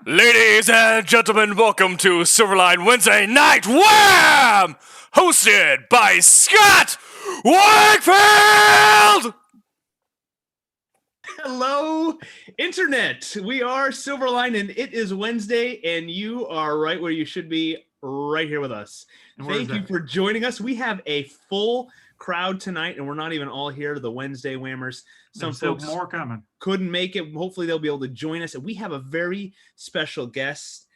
Ladies and gentlemen, welcome to Silverline Wednesday Night WHAM! Hosted by Scott Wakefield! Hello, Internet. We are Silverline, and it is Wednesday, and you are right where you should be, right here with us. Thank you for joining us. We have a full crowd tonight, and we're not even all here, the Wednesday Whammers. Some folks more coming. Couldn't make it. Hopefully, they'll be able to join us. And we have a very special guest,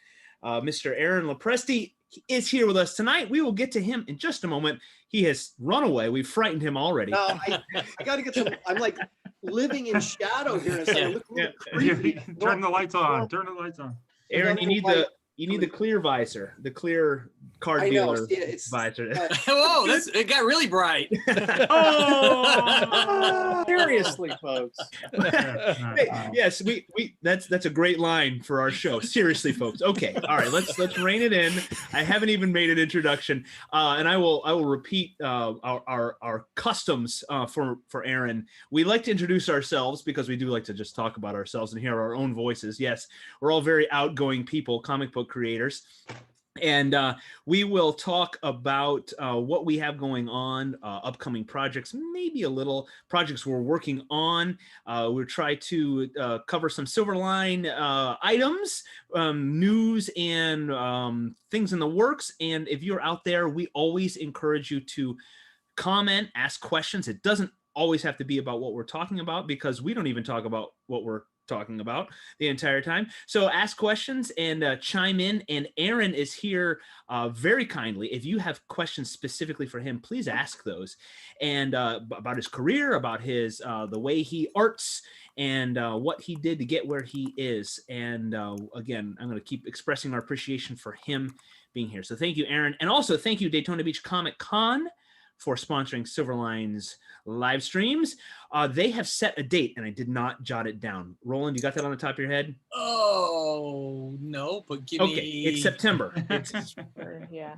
Mr. Aaron Lopresti is here with us tonight. We will get to him in just a moment. He has run away. We've frightened him already. No, I got to get some. I'm like living in shadow here. It's like, look creepy. Turn the lights on. Turn the lights on. Aaron, you need the clear visor, the clear card dealer visor. Whoa, it got really bright. Oh, seriously, folks. Yes, we that's a great line for our show. Seriously, folks. Okay, all right, let's rein it in. I haven't even made an introduction, and I will repeat our customs for Aaron. We like to introduce ourselves because we do like to just talk about ourselves and hear our own voices. Yes, we're all very outgoing people, comic book creators. And we will talk about what we have going on, upcoming projects, maybe a little projects we're working on. We'll try to cover some Silverline items, news, and things in the works. And if you're out there, we always encourage you to comment, ask questions. It doesn't always have to be about what we're talking about, because we don't even talk about what we're talking about the entire time. So ask questions and chime in. And Aaron is here very kindly. If you have questions specifically for him, please ask those. And about his career, about his the way he arts, and what he did to get where he is. And again, I'm going to keep expressing our appreciation for him being here. So thank you, Aaron. And also thank you, Daytona Beach Comic Con, for sponsoring Silverline's live streams. They have set a date, and I did not jot it down. Roland, you got that on the top of your head? Oh, no, but give me... Okay, it's September. Yeah.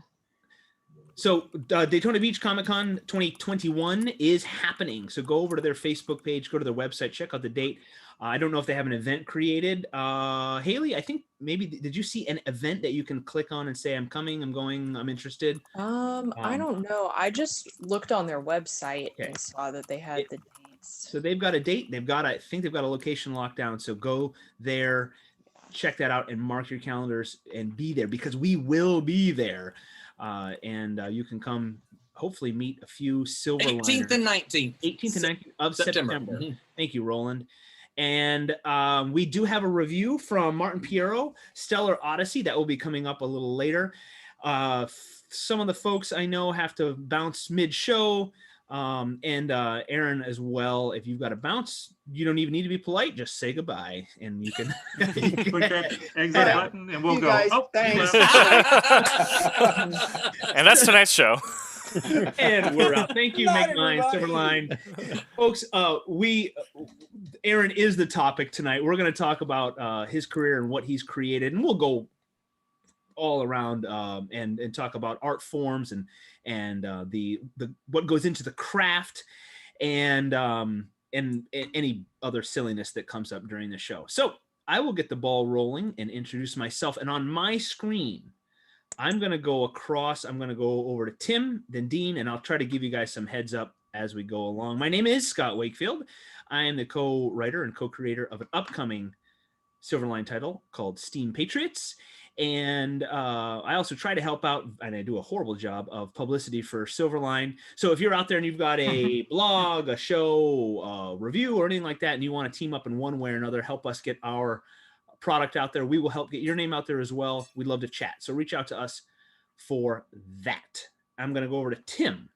So Daytona Beach Comic Con 2021 is happening. So go over to their Facebook page, go to their website, check out the date. I don't know if they have an event created. Haley, I think maybe, did you see an event that you can click on and say, I'm coming, I'm going, I'm interested? I don't know. I just looked on their website and saw that they had the dates. So they've got a date. I think they've got a location locked down. So go there, check that out, and mark your calendars and be there, because we will be there. And you can come, hopefully meet a few Silverliners. 18th and 19th. 18th and 19th of September. Mm-hmm. Thank you, Roland. And we do have a review from Martin Piero, Stellar Odyssey, that will be coming up a little later. Some of the folks I know have to bounce mid-show, and Aaron as well. If you've got to bounce, you don't even need to be polite. Just say goodbye, and you can click that exit button, and we'll go. Guys, thanks. And that's tonight's show. And we're out. Thank you, Make Mine, Silverline. Folks, Aaron is the topic tonight. We're going to talk about his career and what he's created, and we'll go all around and talk about art forms and the what goes into the craft and any other silliness that comes up during the show. So I will get the ball rolling and introduce myself. And on my screen, I'm going to go across. I'm going to go over to Tim, then Dean, and I'll try to give you guys some heads up as we go along. My name is Scott Wakefield. I am the co-writer and co-creator of an upcoming Silverline title called Steam Patriots. And I also try to help out, and I do a horrible job of publicity for Silverline. So if you're out there and you've got a blog, a show, a review, or anything like that, and you want to team up in one way or another, help us get our product out there, we will help get your name out there as well. We'd love to chat. So reach out to us for that. I'm going to go over to Tim.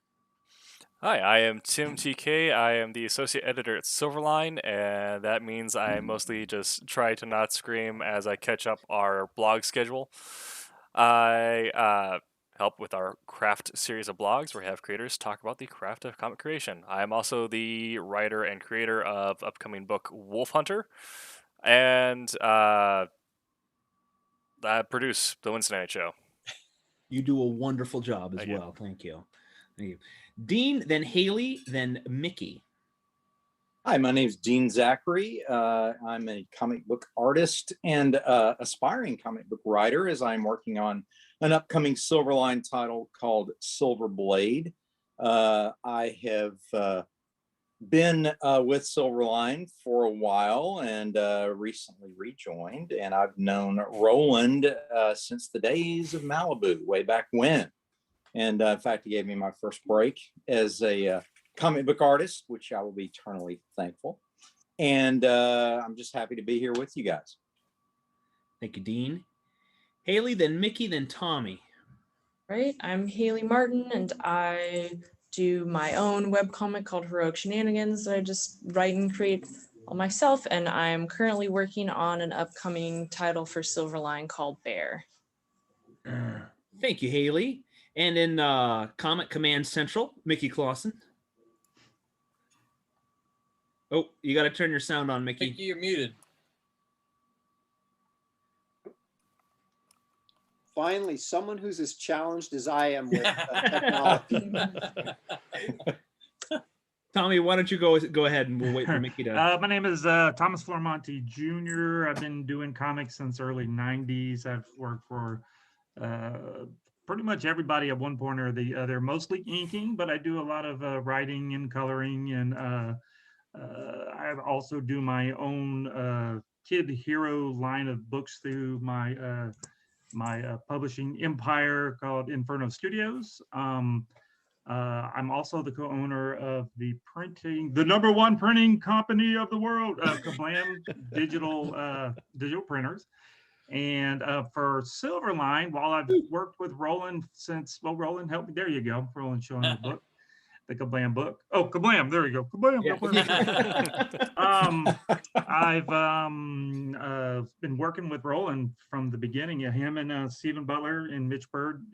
Hi, I am Tim TK. I am the associate editor at Silverline, and that means I mostly just try to not scream as I catch up our blog schedule. I help with our craft series of blogs where we have creators talk about the craft of comic creation. I am also the writer and creator of upcoming book Wolf Hunter, and I produce the Wednesday Night Show. You do a wonderful job as well. Thank you. Thank you. Dean, then Haley, then Mickey. Hi, my name is Dean Zachary. I'm a comic book artist and aspiring comic book writer, as I'm working on an upcoming Silverline title called Silver Blade. I have been with Silverline for a while and recently rejoined, and I've known Roland since the days of Malibu, way back when. And in fact, he gave me my first break as a comic book artist, which I will be eternally thankful. And I'm just happy to be here with you guys. Thank you, Dean. Haley, then Mickey, then Tommy. Right, I'm Haley Martin, and I do my own webcomic called Heroic Shenanigans that I just write and create all myself, and I'm currently working on an upcoming title for Silverline called Bear. Thank you, Haley. And in Comic Command Central, Mickey Clausen. Oh, you got to turn your sound on, Mickey. Mickey, you're muted. Finally, someone who's as challenged as I am with technology. Tommy, why don't you go ahead and we'll wait for Mickey to. My name is Thomas Flormante Jr. I've been doing comics since early 90s. I've worked for pretty much everybody at one point or the other, mostly inking, but I do a lot of writing and coloring, and I also do my own kid hero line of books through my publishing empire called Inferno Studios. I'm also the co-owner of the #1 printing company of the world, Kablam digital printers. And for Silverline, while I've worked with Roland since, well, Roland helped me. There you go. Roland showing the book, the Kablam book. Oh, Kablam. There you go. Kablam. Yeah. I've been working with Roland from the beginning. Him and Stephen Butler and Mitch Bird,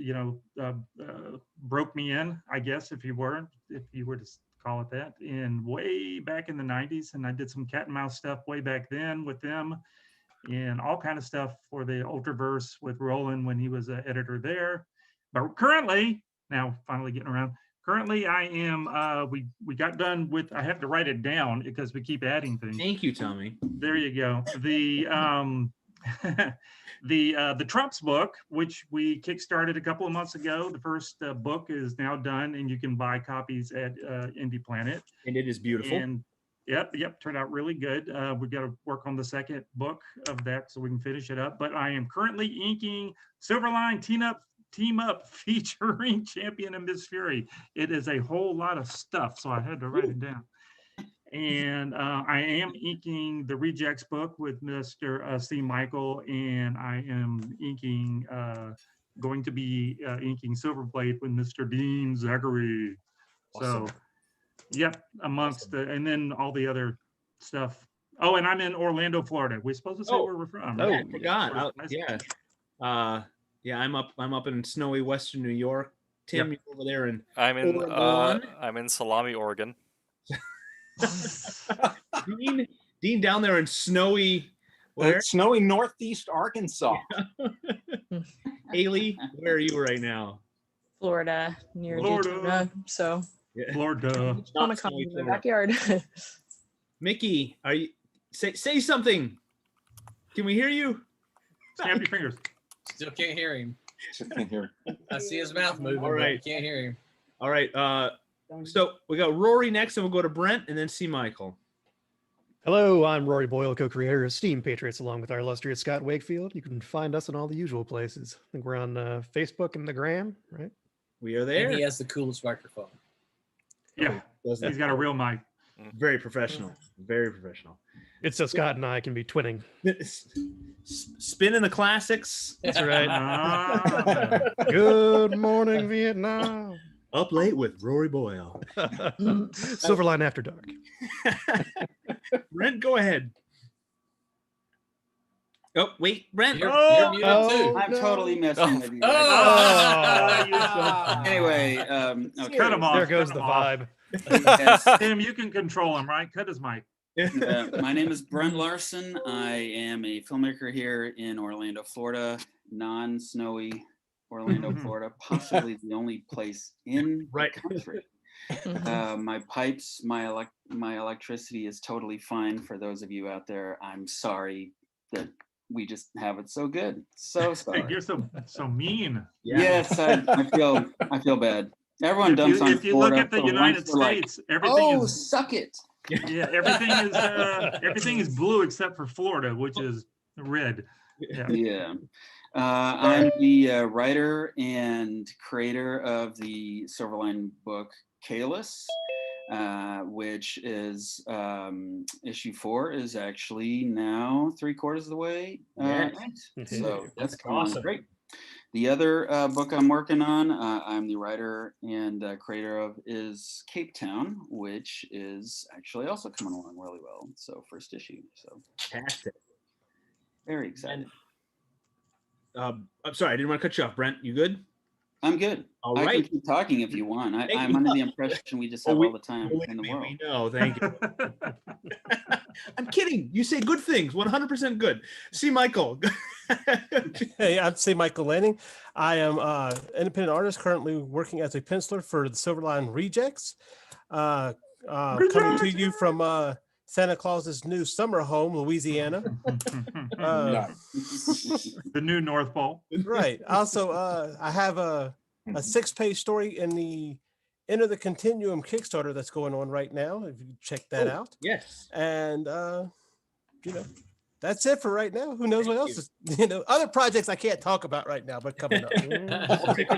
broke me in, I guess, if you were to call it that, in way back in the 90s. And I did some cat and mouse stuff way back then with them, and all kind of stuff for the Ultraverse with Roland when he was an editor there. But currently, now finally getting around, currently I am, we got done with, I have to write it down because we keep adding things. Thank you, Tommy. There you go. The the Trumps book, which we kickstarted a couple of months ago. The first book is now done, and you can buy copies at Indie Planet. And it is beautiful. And Yep, turned out really good. We've got to work on the second book of that so we can finish it up. But I am currently inking Silverline Team Up featuring Champion and Miss Fury. It is a whole lot of stuff, so I had to write it down. And I am inking the Rejects book with Mr. C. Michael, and I am inking, going to be inking Silverblade with Mr. Dean Zachary. Awesome. So. Yep, amongst the, and then all the other stuff. Oh, and I'm in Orlando, Florida. We're supposed to say where we're from. Oh, Right? I forgot. Yeah, I'm up in snowy Western New York. Tim, Yep. you're over there in I'm Oregon. in Salami, Oregon. Dean down there in snowy where? Snowy Northeast Arkansas. Haley, where are you right now? Florida, near Florida. Daytona. So Yeah. Florida. Comic Con in my backyard. Mickey, are you say something? Can we hear you? Snap your fingers. Still can't hear him. In here. I see his mouth moving. All right. But I can't hear him. All right. So we got Rory next, and we'll go to Brent, and then C. Michael. Hello, I'm Rory Boyle, co-creator of Steam Patriots, along with our illustrious Scott Wakefield. You can find us in all the usual places. I think we're on Facebook and the Gram, right? We are there. And he has the coolest microphone. Yeah, he's got a real mic. Very professional. Very professional. It's so Scott and I can be twinning. Spinning the classics. That's right. Ah. Good morning, Vietnam. Up late with Rory Boyle. Silverline After Dark. Brent, go ahead. Oh, wait, Brent. You're muted too. I'm totally messing with you. Anyway, okay. Cut him off. There goes Cut the him off. vibe. Yes. Tim, you can control him, right? Cut his mic. My name is Brent Larson. I am a filmmaker here in Orlando, Florida, non-snowy Orlando, Florida, possibly the only place in the country. My pipes, my electricity is totally fine. For those of you out there, I'm sorry that we just have it so good. So sorry. You're so mean. Yeah. Yes, I feel bad. Everyone dumps on If you look Florida at the for United once, they're States, like, everything oh, is suck it. yeah, everything is blue except for Florida, which is red. Yeah. Yeah. I'm the writer and creator of the Silverline book Kalis, which is issue 4 is actually now 3/4 of the way. So that's awesome. Great. The other book I'm working on, I'm the writer and creator of, is Cape Town, which is actually also coming along really well. So first issue. So fantastic. Very excited. I'm sorry, I didn't want to cut you off, Brent. You good? I'm good. All I right. can keep talking if you want. I'm under the impression we just have all the time in the world. We know. Thank you. I'm kidding. You say good things. 100% good. See, Michael. Hey, I'm C. Michael Lanning. I am an independent artist currently working as a penciler for the Silverline Rejects. Coming to you from Santa Claus's new summer home, Louisiana. The new North Pole. Right. Also, I have a 6-page story in the Enter the Continuum Kickstarter that's going on right now. If you check that out. Yes. And that's it for right now. Who knows what else is, other projects I can't talk about right now, but coming up.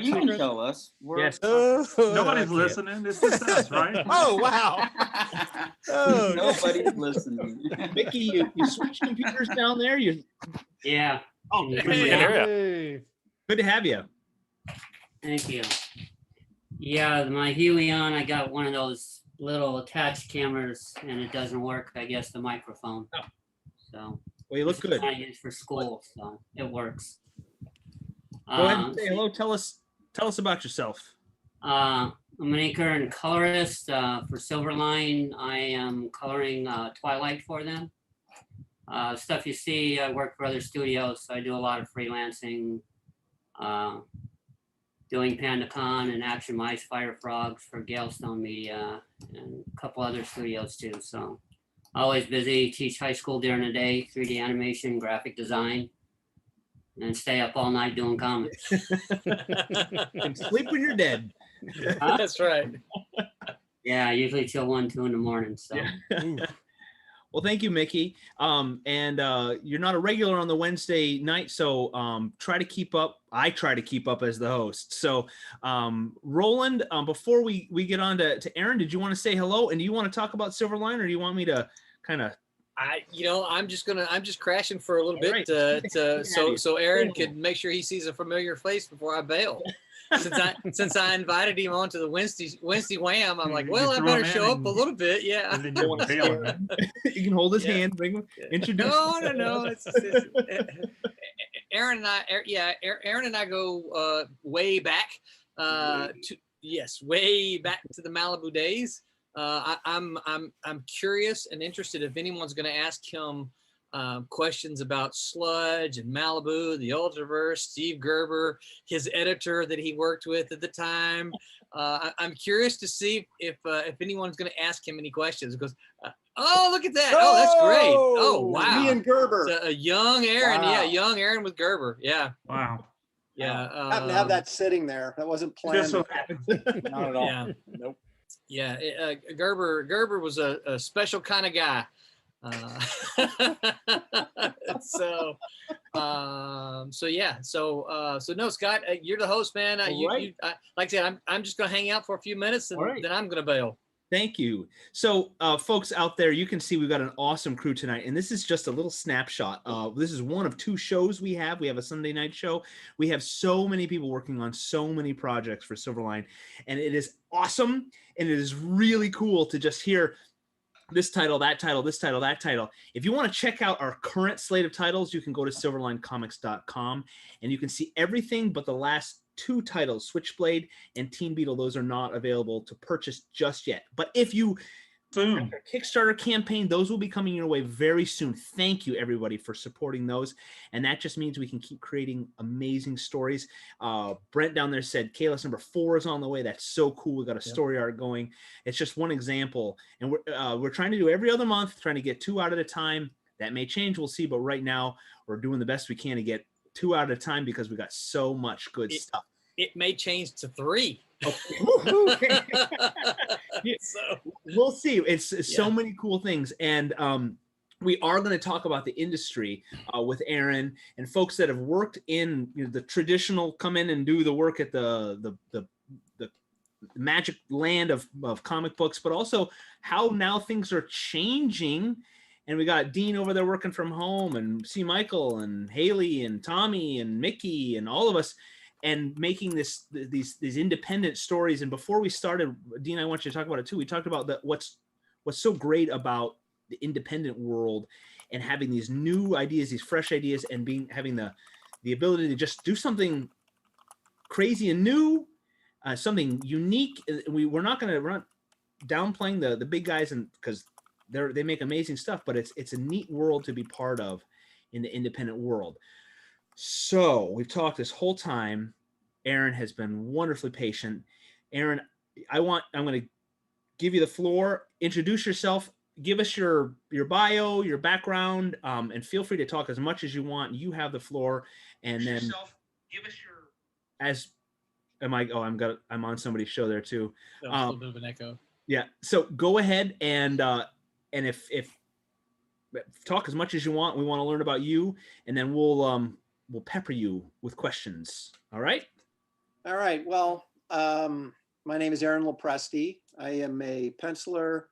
You can tell us. Yes. Nobody's listening. It's just us, right? Oh, wow. Nobody's listening. Mickey, you switched computers down there? Yeah. Oh, Hey. good to have you. Thank you. Yeah, my Helion, I got one of those little attached cameras and it doesn't work, I guess, the microphone. Oh. So well, you look good. I use for school, so it works. Go ahead and say hello. Tell us about yourself. I'm an inker and colorist for Silverline. I am coloring Twilight for them. Stuff you see, I work for other studios, so I do a lot of freelancing, doing PandaCon and Action Mice, Fire Frogs for Galestone Media and a couple other studios too. So always busy, teach high school during the day, 3D animation, graphic design, and stay up all night doing comics. And sleep when you're dead. That's right. Yeah, usually till 1, 2 in the morning. So. Well, thank you, Mickey. And you're not a regular on the Wednesday night, so try to keep up. I try to keep up as the host. So Roland, before we get on to Aaron, did you want to say hello? And do you want to talk about Silverline, or do you want me to kind of? I'm just crashing for a little bit Right. so Aaron could make sure he sees a familiar face before I bail. Since I invited him onto the Wednesday WHAM, I'm like, well, I better show up a little bit. Yeah. And then you bail him. You can hold his hand, bring him, introduce. No. It's Aaron and I. Aaron and I go way back. Way back to the Malibu days. I'm curious and interested if anyone's going to ask him questions about Sludge and Malibu, the Ultraverse, Steve Gerber, his editor that he worked with at the time. I'm curious to see if anyone's going to ask him any questions. Because oh, look at that! Oh, that's great! Oh, wow! Me and Gerber. A young Aaron, Wow. yeah, young Aaron with Gerber, yeah. Wow. Yeah. Happened to have that sitting there. That wasn't planned. Just so happens. Not at all. Yeah. Nope. Yeah, Gerber was a special kind of guy. So no, Scott, you're the host, man. Like I said, I'm just gonna hang out for a few minutes and then I'm gonna bail. Thank you. So, folks out there, you can see we've got an awesome crew tonight, and this is just a little snapshot. This is one of 2 shows we have. We have a Sunday night show. We have so many people working on so many projects for Silverline, and it is awesome, and it is really cool to just hear this title, that title, this title, that title. If you want to check out our current slate of titles, you can go to SilverlineComics.com, and you can see everything but the last 2 titles, Switchblade and Teen Beetle. Those are not available to purchase just yet. But if you Soon. Kickstarter campaign, those will be coming your way very soon. Thank you, everybody, for supporting those. And that just means we can keep creating amazing stories. Brent down there said Kalis number 4 is on the way. That's so cool. We got a story arc going. It's just one example. And we're trying to do every other month, trying to get 2 out at a time. That may change, we'll see. But right now, we're doing the best we can to get 2 out at a time because we got so much good stuff. It may change to 3. Okay. So we'll see. It's so many cool things, and we are going to talk about the industry with Aaron and folks that have worked in the traditional, come in and do the work at the magic land of comic books, but also how now things are changing. And we got Dean over there working from home, and C. Michael and Haley and Tommy and Mickey and all of us, and making these independent stories. And before we started, Dean, I want you to talk about it too. We talked about what's so great about the independent world and having these new ideas, these fresh ideas, and having the ability to just do something crazy and new, something unique. We're not downplaying the big guys, and because they make amazing stuff, but it's a neat world to be part of in the independent world. So we've talked this whole time. Aaron has been wonderfully patient. Aaron, I'm going to give you the floor. Introduce yourself. Give us your bio, your background, and feel free to talk as much as you want. You have the floor. And then give us I'm on somebody's show there too. That was a little bit of an echo. Yeah. So go ahead and if talk as much as you want. We want to learn about you, and then we'll pepper you with questions. All right. All right. Well, my name is Aaron Lopresti. I am a penciler,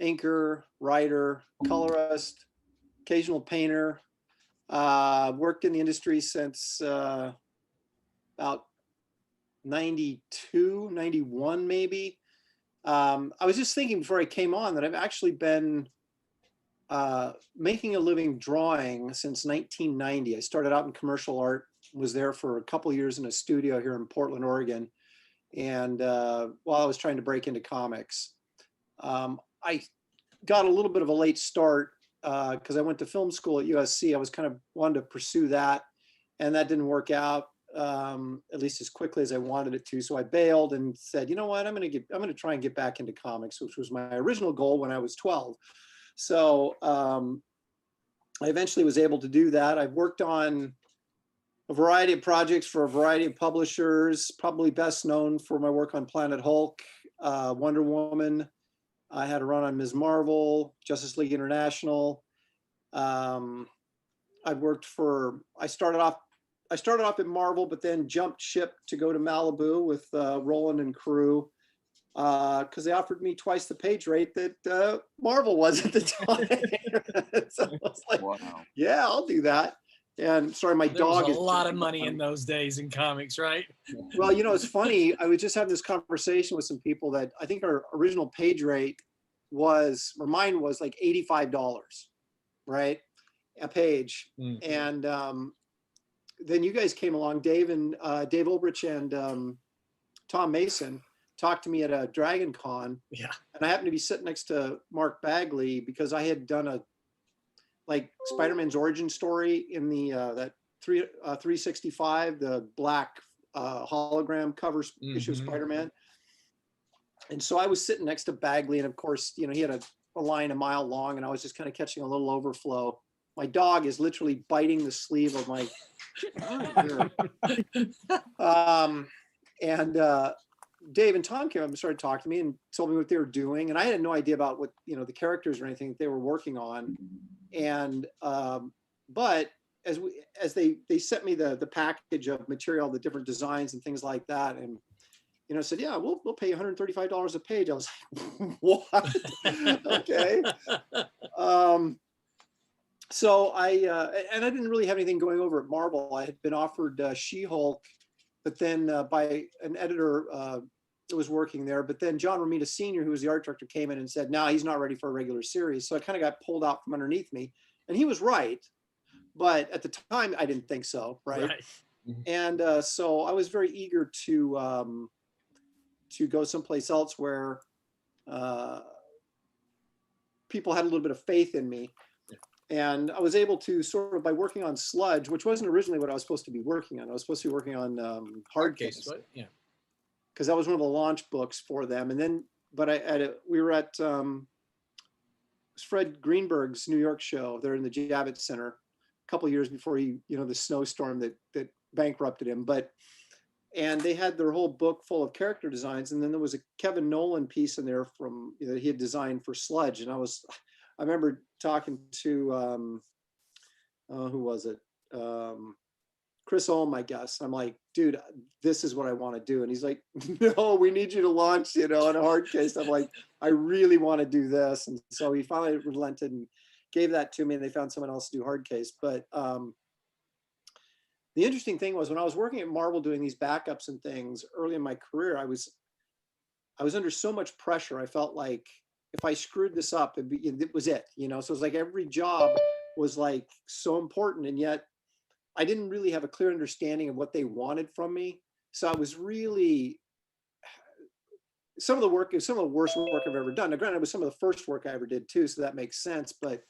inker, writer, colorist, occasional painter. Worked in the industry since about 92, 91, maybe. I was just thinking before I came on that I've actually been making a living drawing since 1990. I started out in commercial art, was there for a couple of years in a studio here in Portland, Oregon. And while I was trying to break into comics, I got a little bit of a late start because I went to film school at USC. I was kind of wanted to pursue that, and that didn't work out at least as quickly as I wanted it to. So I bailed and said, you know what, I'm going to try and get back into comics, which was my original goal when I was 12. So I eventually was able to do that. I've worked on a variety of projects for a variety of publishers, probably best known for my work on Planet Hulk, Wonder Woman. I had a run on Ms. Marvel, Justice League International. I started off at Marvel, but then jumped ship to go to Malibu with Roland and crew because they offered me twice the page rate that Marvel was at the time. So I was like, wow. Yeah, I'll do that. And sorry, my dog is a lot of money in those days in comics, right? Well, it's funny. I was just having this conversation with some people that I think our original page rate mine was like $85, right? A page. Mm-hmm. And then you guys came along, Dave Ulbrich and Tom Mason talked to me at a Dragon Con. Yeah. And I happened to be sitting next to Mark Bagley because I had done Spider-Man's origin story in the that 365, the black hologram cover issue of Spider-Man. And so I was sitting next to Bagley, and of course, he had a line a mile long, and I was just kind of catching a little overflow. My dog is literally biting the sleeve of my Dave and Tom came up and started talking to me and told me what they were doing, and I had no idea about what the characters or anything that they were working on. And but as they sent me the package of material, the different designs and things like that, and said, yeah, we'll pay you $135 a page. I was like, what? Okay. So I didn't really have anything going over at Marvel. I had been offered She-Hulk, but then by an editor that was working there. But then John Romita Sr., who was the art director, came in and said, no, he's not ready for a regular series. So I kind of got pulled out from underneath me. And he was right. But at the time, I didn't think so, right? And so I was very eager to go someplace else where people had a little bit of faith in me. And I was able to sort of, by working on Sludge, which wasn't originally what I was supposed to be working on. I was supposed to be working on Hard Case. Yeah. Because that was one of the launch books for them. And then, but we were at Fred Greenberg's New York show. They're in the Javits Center a couple of years before he, the snowstorm that bankrupted him. And they had their whole book full of character designs. And then there was a Kevin Nolan piece in there from that he had designed for Sludge. And I remember talking to, who was it? Chris Olm, I guess. I'm like, dude, this is what I want to do. And he's like, no, we need you to launch, in a Hard Case. I'm like, I really want to do this. And so he finally relented and gave that to me, and they found someone else to do Hard Case. But the interesting thing was when I was working at Marvel doing these backups and things early in my career, I was under so much pressure. I felt like if I screwed this up, it was it, So it was like every job was like so important, and yet I didn't really have a clear understanding of what they wanted from me. So I was really, some of the worst work I've ever done. Now, granted, it was some of the first work I ever did too, so that makes sense. But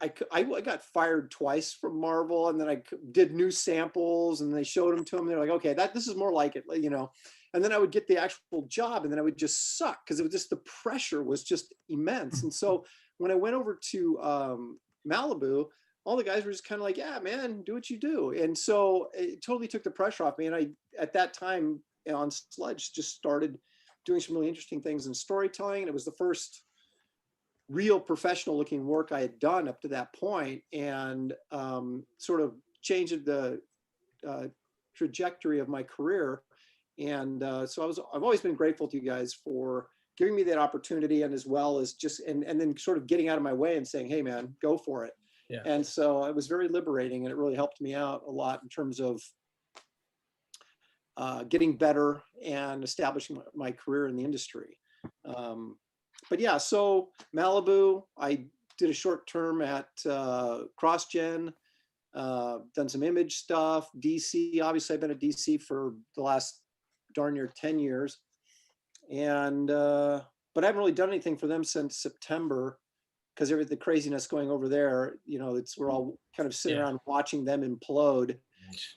I got fired twice from Marvel, and then I did new samples, and they showed them to them. They're like, okay, this is more like it, And then I would get the actual job, and then I would just suck because it was just, the pressure was just immense. And so when I went over to Malibu, all the guys were just kind of like, yeah, man, do what you do. And so it totally took the pressure off me. And I, at that time on Sludge, just started doing some really interesting things in storytelling. And it was the first real professional looking work I had done up to that point, and sort of changed the trajectory of my career. And so I've always been grateful to you guys for giving me that opportunity, and as well as just, and then sort of getting out of my way and saying, hey man, go for it. Yeah. And so it was very liberating, and it really helped me out a lot in terms of getting better and establishing my career in the industry. But yeah, so Malibu, I did a short term at CrossGen, done some image stuff. DC, obviously I've been at DC for the last darn near 10 years. And, but I haven't really done anything for them since September, because the craziness going over there, we're all kind of sitting around watching them implode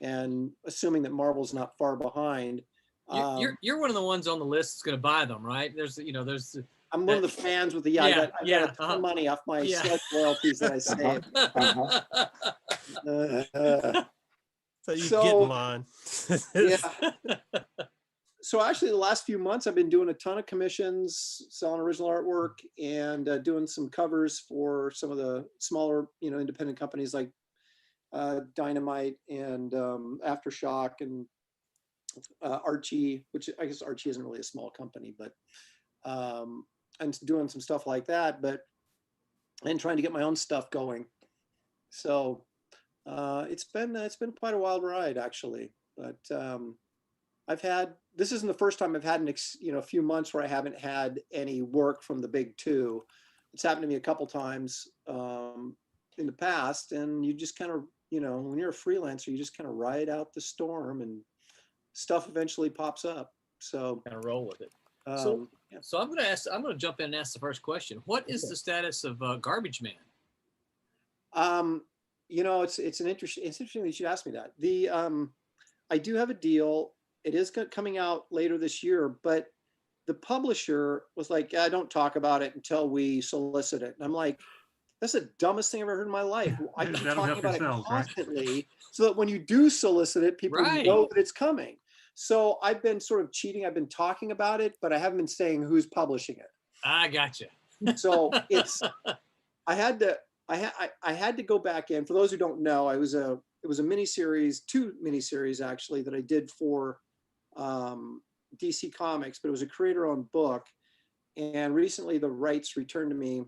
and assuming that Marvel's not far behind. You're one of the ones on the list that's going to buy them, right? I'm one of the fans with the I got a ton of money off my Sludge royalties that I saved. So you get mine. Yeah. So actually the last few months I've been doing a ton of commissions, selling original artwork, and doing some covers for some of the smaller, independent companies like Dynamite and Aftershock and Archie, which I guess Archie isn't really a small company, but and doing some stuff like that, and trying to get my own stuff going. So it's been quite a wild ride actually, but this isn't the first time I've had a few months where I haven't had any work from the big two. It's happened to me a couple times in the past, and you just kind of, when you're a freelancer, you just kind of ride out the storm, and stuff eventually pops up. So kind of roll with it. So I'm going to jump in and ask the first question. What is the status of Garbage Man? It's interesting that you should ask me that. I do have a deal. It is coming out later this year, but the publisher was like, yeah, don't talk about it until we solicit it. And I'm like, that's the dumbest thing I've ever heard in my life. I keep talking about it constantly, so that when you do solicit it, people know that it's coming. So I've been sort of cheating. I've been talking about it, but I haven't been saying who's publishing it. I gotcha. So I had to go back in. For those who don't know, it was a miniseries, 2 miniseries actually, that I did for DC Comics, but it was a creator-owned book. And recently the rights returned to me,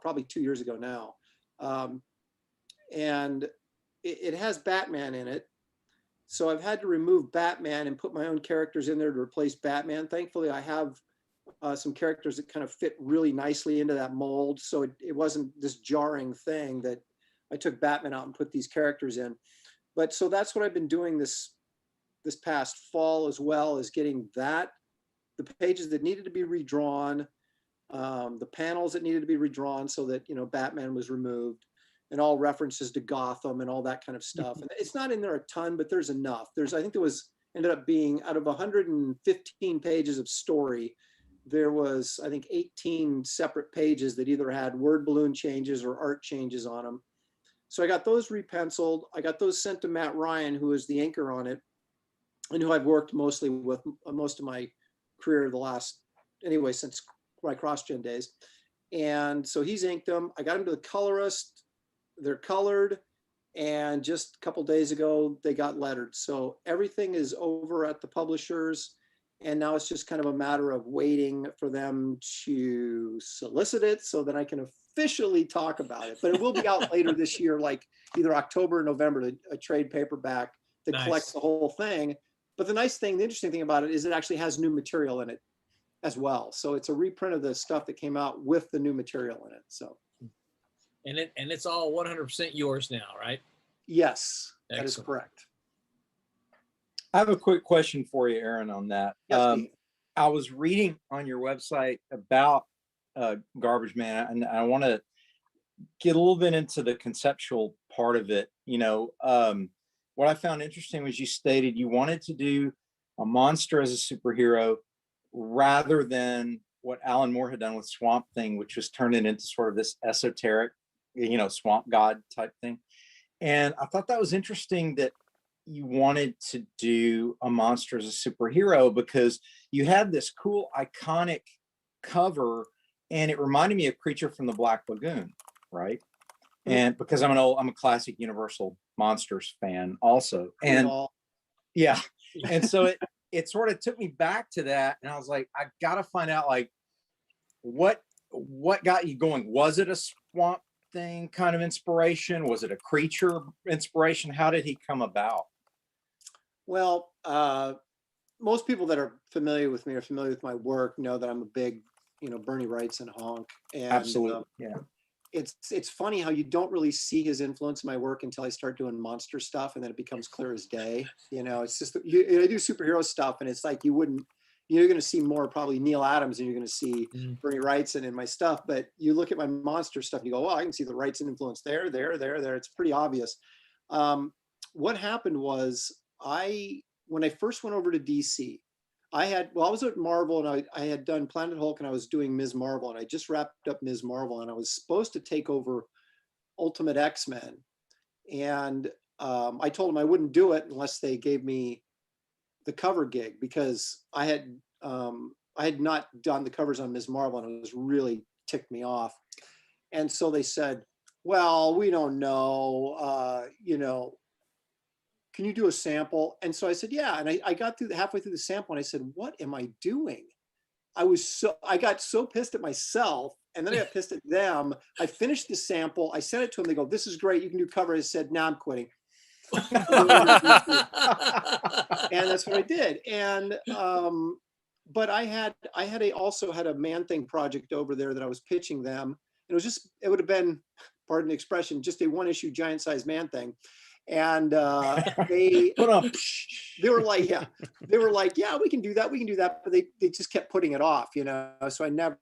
probably 2 years ago now. And it has Batman in it. So I've had to remove Batman and put my own characters in there to replace Batman. Thankfully, I have some characters that kind of fit really nicely into that mold. So it wasn't this jarring thing that I took Batman out and put these characters in. But so that's what I've been doing this past fall, as well as getting the pages that needed to be redrawn, the panels that needed to be redrawn so that, you know, Batman was removed, and all references to Gotham and all that kind of stuff. And it's not in there a ton, but there's enough. I think there was, ended up being, out of 115 pages of story, there was, I think, 18 separate pages that either had word balloon changes or art changes on them. So I got those repenciled. I got those sent to Matt Ryan, who is the inker on it, and who I've worked mostly with most of my career, anyway, since my CrossGen days. And so he's inked them. I got them to the colorist. They're colored. And just a couple days ago, they got lettered. So everything is over at the publishers. And now it's just kind of a matter of waiting for them to solicit it so that I can officially talk about it. But it will be out later this year, like either October or November, a trade paperback that collects the whole thing. But the interesting thing about it is it actually has new material in it as well. So it's a reprint of the stuff that came out with the new material in it. So. And it's all 100% yours now, right? Yes, Excellent. That is correct. I have a quick question for you, Aaron, on that. Yes, I was reading on your website about Garbage Man, and I want to get a little bit into the conceptual part of it. You know, what I found interesting was you stated you wanted to do a monster as a superhero rather than what Alan Moore had done with Swamp Thing, which was turned it into sort of this esoteric, you know, swamp god type thing. And I thought that was interesting that you wanted to do a monster as a superhero because you had this cool iconic cover and it reminded me of Creature from the Black Lagoon, right? And because I'm a classic Universal Monsters fan also. And yeah, and so it sort of took me back to that, and I was like, I gotta find out like what got you going. Was it a Swamp Thing kind of inspiration? Was it a creature inspiration? How did he come about? Well, most people that are familiar with me or familiar with my work know that I'm a big, you know, Bernie Wrightson honk. And absolutely, yeah. It's funny how you don't really see his influence in my work until I start doing monster stuff, and then it becomes clear as day. You know, it's just I do superhero stuff, and it's like you're going to see more probably Neil Adams, and you're going to see Bernie Wrightson in my stuff. But you look at my monster stuff, and you go, "Oh, I can see the Wrightson influence there. It's pretty obvious." What happened was when I first went over to DC, I was at Marvel, and I had done Planet Hulk, and I was doing Ms. Marvel, and I just wrapped up Ms. Marvel, and I was supposed to take over Ultimate X-Men. And I told them I wouldn't do it unless they gave me the cover gig, because I had not done the covers on Ms. Marvel, and it was really ticked me off. And so they said, well, we don't know, you know, can you do a sample? And so I said, yeah. And I got halfway through the sample, and I said, what am I doing? I got so pissed at myself, and then I got pissed at them. I finished the sample. I sent it to them. They go, this is great. You can do cover. I said, nah, I'm quitting. And that's what I did. And, but I also had a Man-Thing project over there that I was pitching them. It would have been, pardon the expression, just a one-issue giant-sized Man-Thing. And they were like, yeah, we can do that. But they just kept putting it off, you know. So I never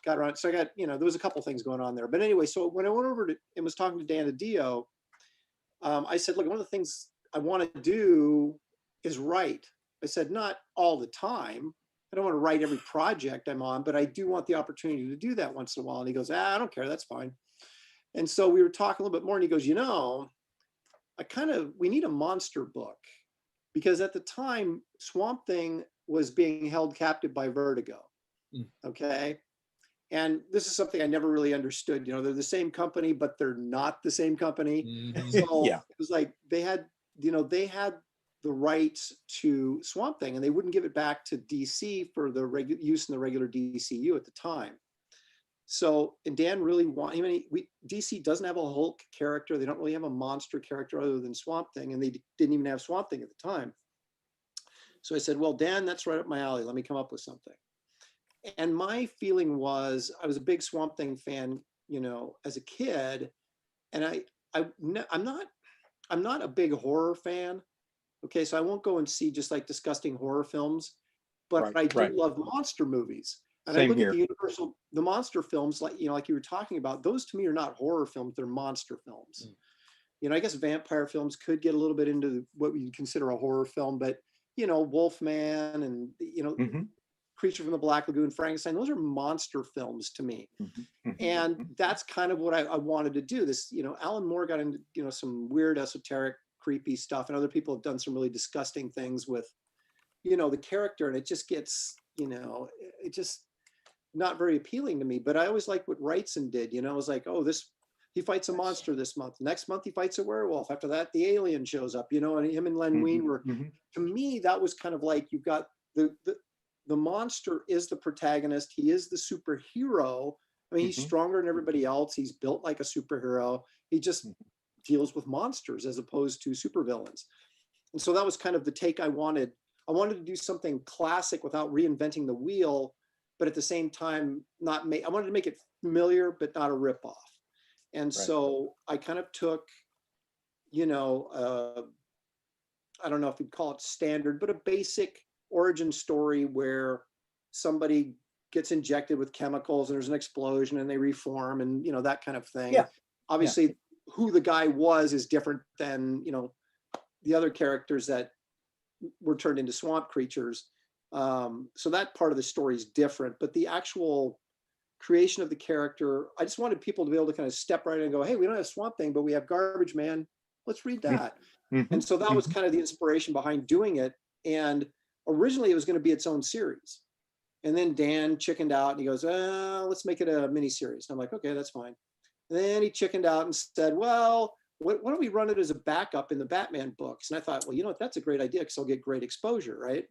got around. So I got, you know, there was a couple things going on there. But anyway, so when I went over and was talking to Dan DiDio, I said, look, one of the things I want to do is write. I said, not all the time. I don't want to write every project I'm on, but I do want the opportunity to do that once in a while. And he goes, I don't care. That's fine. And so we were talking a little bit more, and he goes, you know, we need a monster book, because at the time Swamp Thing was being held captive by Vertigo. Okay. And this is something I never really understood. You know, they're the same company, but they're not the same company. So it was like they had the rights to Swamp Thing, and they wouldn't give it back to DC for the use in the regular DCU at the time. So, and Dan really DC doesn't have a Hulk character. They don't really have a monster character other than Swamp Thing, and they didn't even have Swamp Thing at the time. So I said, well, Dan, that's right up my alley. Let me come up with something. And my feeling was, I was a big Swamp Thing fan, you know, as a kid, and I'm not a big horror fan. Okay, so I won't go and see just like disgusting horror films, but I do love monster movies. And Same I look here. at the monster films, like, like you were talking about, those to me are not horror films, they're monster films. I guess vampire films could get a little bit into what we consider a horror film, but, Wolfman and, Creature from the Black Lagoon, Frankenstein, those are monster films to me. And that's kind of what I wanted to do. This, Alan Moore got into, some weird, esoteric, creepy stuff, and other people have done some really disgusting things with, the character, and it just gets, it just not very appealing to me. But I always liked what Wrightson did. It was like, oh, he fights a monster this month. Next month he fights a werewolf. After that, the alien shows up. And him and Len Wein were, to me, that was kind of like, you've got the monster is the protagonist. He is the superhero. I mean, he's stronger than everybody else. He's built like a superhero. He just deals with monsters as opposed to supervillains. And so that was kind of the take I wanted. I wanted to do something classic without reinventing the wheel, but at the same time, I wanted to make it familiar, but not a ripoff. And so I kind of took, I don't know if you'd call it standard, but a basic origin story where somebody gets injected with chemicals and there's an explosion and they reform and, that kind of thing. Yeah. Obviously, who the guy was is different than, the other characters that were turned into swamp creatures. So that part of the story is different, but the actual creation of the character, I just wanted people to be able to kind of step right in and go, hey, we don't have Swamp Thing, but we have Garbage Man. Let's read that. And so that was kind of the inspiration behind doing it. And originally it was going to be its own series. And then Dan chickened out and he goes, let's make it a mini series. And I'm like, okay, that's fine. And then he chickened out and said, well, why don't we run it as a backup in the Batman books? And I thought, well, what, that's a great idea because I'll get great exposure, right?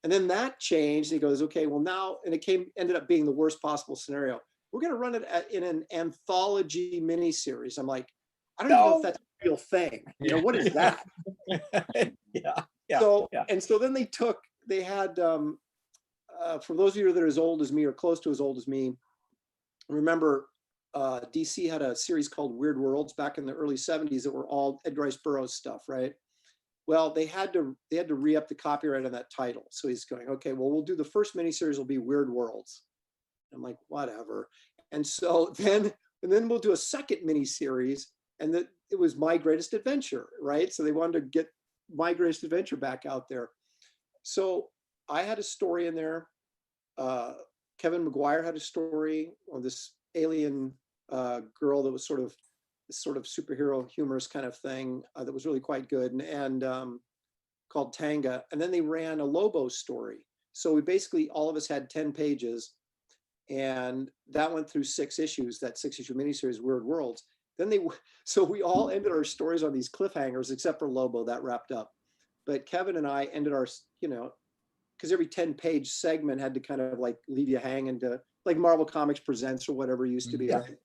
And then that changed. And he goes, okay, well now, and it ended up being the worst possible scenario. We're going to run it in an anthology miniseries. I'm like, I don't even know if that's a real thing. What is that? And so then they had, for those of you that are as old as me or close to as old as me, remember DC had a series called Weird Worlds back in the early 70s that were all Edgar Rice Burroughs stuff, right? Well, they had to re-up the copyright on that title. So he's going, okay, well, we'll do the first miniseries will be Weird Worlds. I'm like, whatever. And so then we'll do a second miniseries, and it was My Greatest Adventure, right? So they wanted to get My Greatest Adventure back out there. So I had a story in there. Kevin McGuire had a story on this alien girl that was sort of superhero humorous kind of thing that was really quite good, and called Tanga. And then they ran a Lobo story. So we basically, all of us had 10 pages, and that went through 6 issues, that 6-issue miniseries, Weird Worlds. So we all ended our stories on these cliffhangers, except for Lobo, that wrapped up. But Kevin and I ended our, because every 10-page segment had to kind of like leave you hanging to, like Marvel Comics Presents or whatever used to be, right?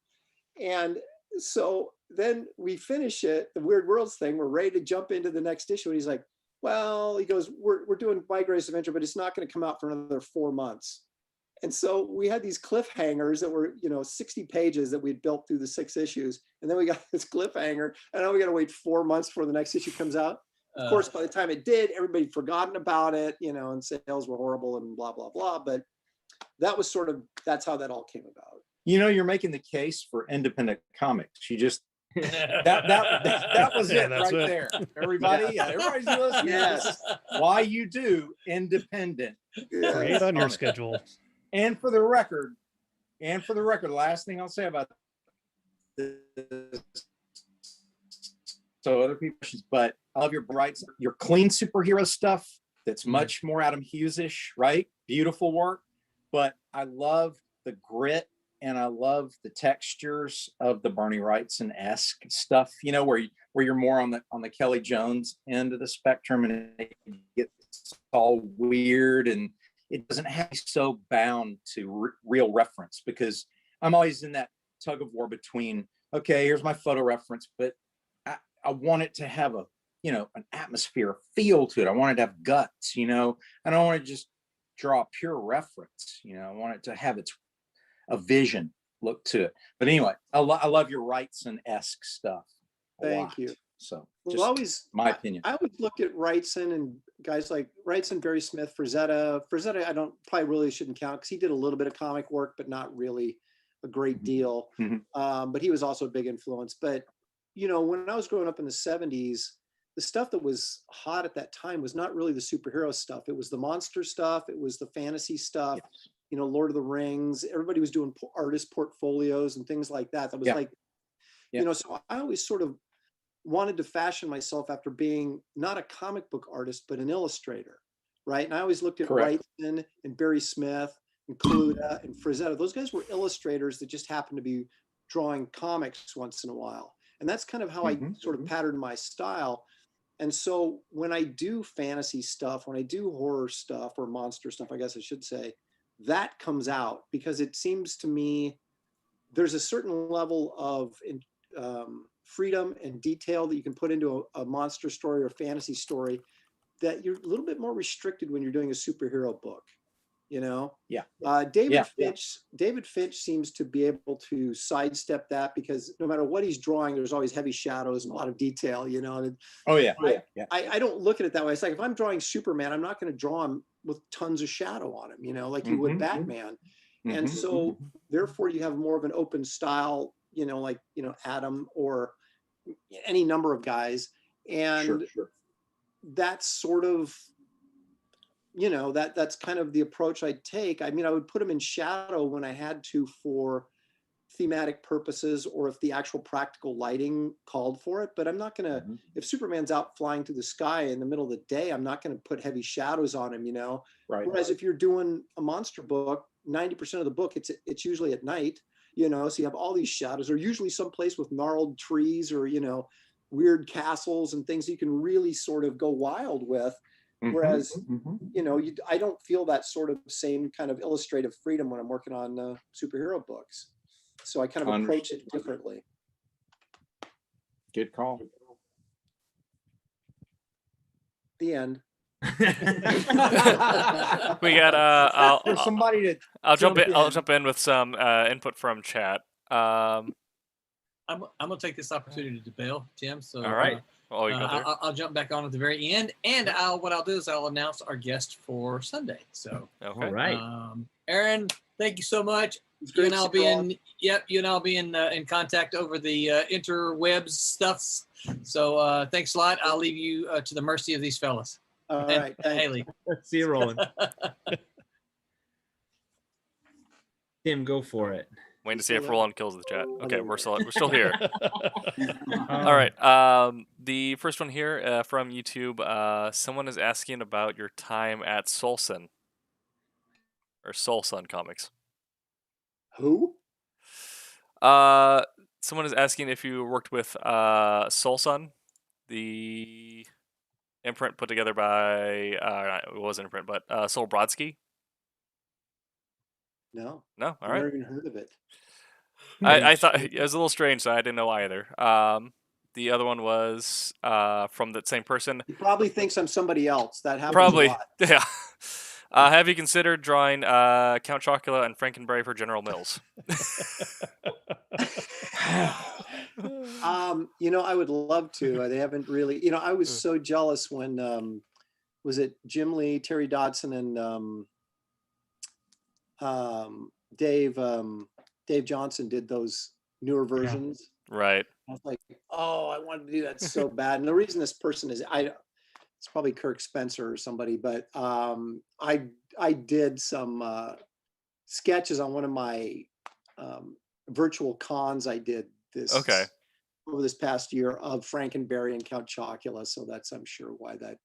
And so then we finish it, the Weird Worlds thing, we're ready to jump into the next issue. And he's like, well, he goes, we're doing My Greatest Adventure, but it's not going to come out for another 4 months. And so we had these cliffhangers that were, 60 pages that we'd built through the 6 issues. And then we got this cliffhanger, and now we got to wait 4 months before the next issue comes out. Of course, by the time it did, everybody had forgotten about it, and sales were horrible and blah, blah, blah. But that was that's how that all came about. You're making the case for independent comics. You just that was it right there. Everybody, everybody's listening. Yes. Why you do independent. Create on your schedule. And for the record, the last thing I'll say about this, so other people, but I love your your clean superhero stuff. That's much more Adam Hughes-ish, right? Beautiful work. But I love the grit and I love the textures of the Bernie Wrightson-esque stuff, where you're more on the Kelly Jones end of the spectrum, and it gets all weird and it doesn't have to be so bound to real reference, because I'm always in that tug of war between, okay, here's my photo reference, but I want it to have an atmosphere, a feel to it. I want it to have guts, I don't want to just draw a pure reference, I want it to have a vision look to it. But anyway, I love your Wrightson-esque stuff. Thank you. So Well, just always my opinion. I always looked at Wrightson and guys like Wrightson, Barry Smith, Frazetta. Frazetta, I don't probably really shouldn't count because he did a little bit of comic work, but not really a great deal. But he was also a big influence. But you know, when I was growing up in the 70s, the stuff that was hot at that time was not really the superhero stuff. It was the monster stuff. It was the fantasy stuff. Yes. You know, Lord of the Rings. Everybody was doing artist portfolios and things like that. That was like, you know, so I always sort of wanted to fashion myself after being not a comic book artist, but an illustrator, right? And I always looked at Wrightson and Barry Smith and Cluda and Frazetta. Those guys were illustrators that just happened to be drawing comics once in a while. And that's kind of how I sort of patterned my style. And so when I do fantasy stuff, when I do horror stuff or monster stuff, I guess I should say, that comes out because it seems to me there's a certain level of freedom and detail that you can put into a monster story or fantasy story that you're a little bit more restricted when you're doing a superhero book, you know? David Finch seems to be able to sidestep that because no matter what he's drawing, there's always heavy shadows and a lot of detail, you know? And I don't look at it that way. It's like, if I'm drawing Superman, I'm not going to draw him with tons of shadow on him, you know, like you would Batman. And so therefore you have more of an open style, you know, like, you know, Adam or any number of guys. And that's sort of, you know, that's kind of the approach I take. I mean, I would put them in shadow when I had to for thematic purposes or if the actual practical lighting called for it. But I'm not going to, if Superman's out flying through the sky in the middle of the day, I'm not going to put heavy shadows on him, you know? Whereas if you're doing a monster book, 90% of the book, it's usually at night, you know, so you have all these shadows, or usually someplace with gnarled trees or, you know, weird castles and things you can really sort of go wild with. Whereas, you know, I don't feel that sort of same kind of illustrative freedom when I'm working on superhero books. So I kind of approach it differently. Good call. The end. We got I'll jump in with some input from chat. I'm gonna take this opportunity to bail, Tim. So all right. I'll jump back on at the very end, and what I'll do is I'll announce our guest for Sunday. So all right, Aaron, thank you so much. You and I'll be in contact over the interwebs stuffs. So thanks a lot. I'll leave you to the mercy of these fellas. All right, Haley. Let's see you rolling. Tim, go for it. Waiting to see if Roland kills the chat. Okay, we're still here. All right. The first one here from YouTube. Someone is asking about your time at Solson or Solson Comics. Who? Someone is asking if you worked with Solson, the imprint put together by it wasn't imprint, but Sol Brodsky. No. All I've right. never even heard of it. I thought it was a little strange, so I didn't know either. The other one was from that same person. He probably thinks I'm somebody else. That happens Probably, a lot. yeah. Have you considered drawing Count Chocula and Frankenberry for General Mills? You know, I would love to. They haven't really. You know, I was so jealous when was it Jim Lee, Terry Dodson, and Dave Johnson did those newer versions. Right. I was like, oh, I wanted to do that so bad. And the reason this person is, it's probably Kirk Spencer or somebody, but I did some sketches on one of my virtual cons I did over this past year of Frankenberry and Count Chocula. So that's, I'm sure, why that.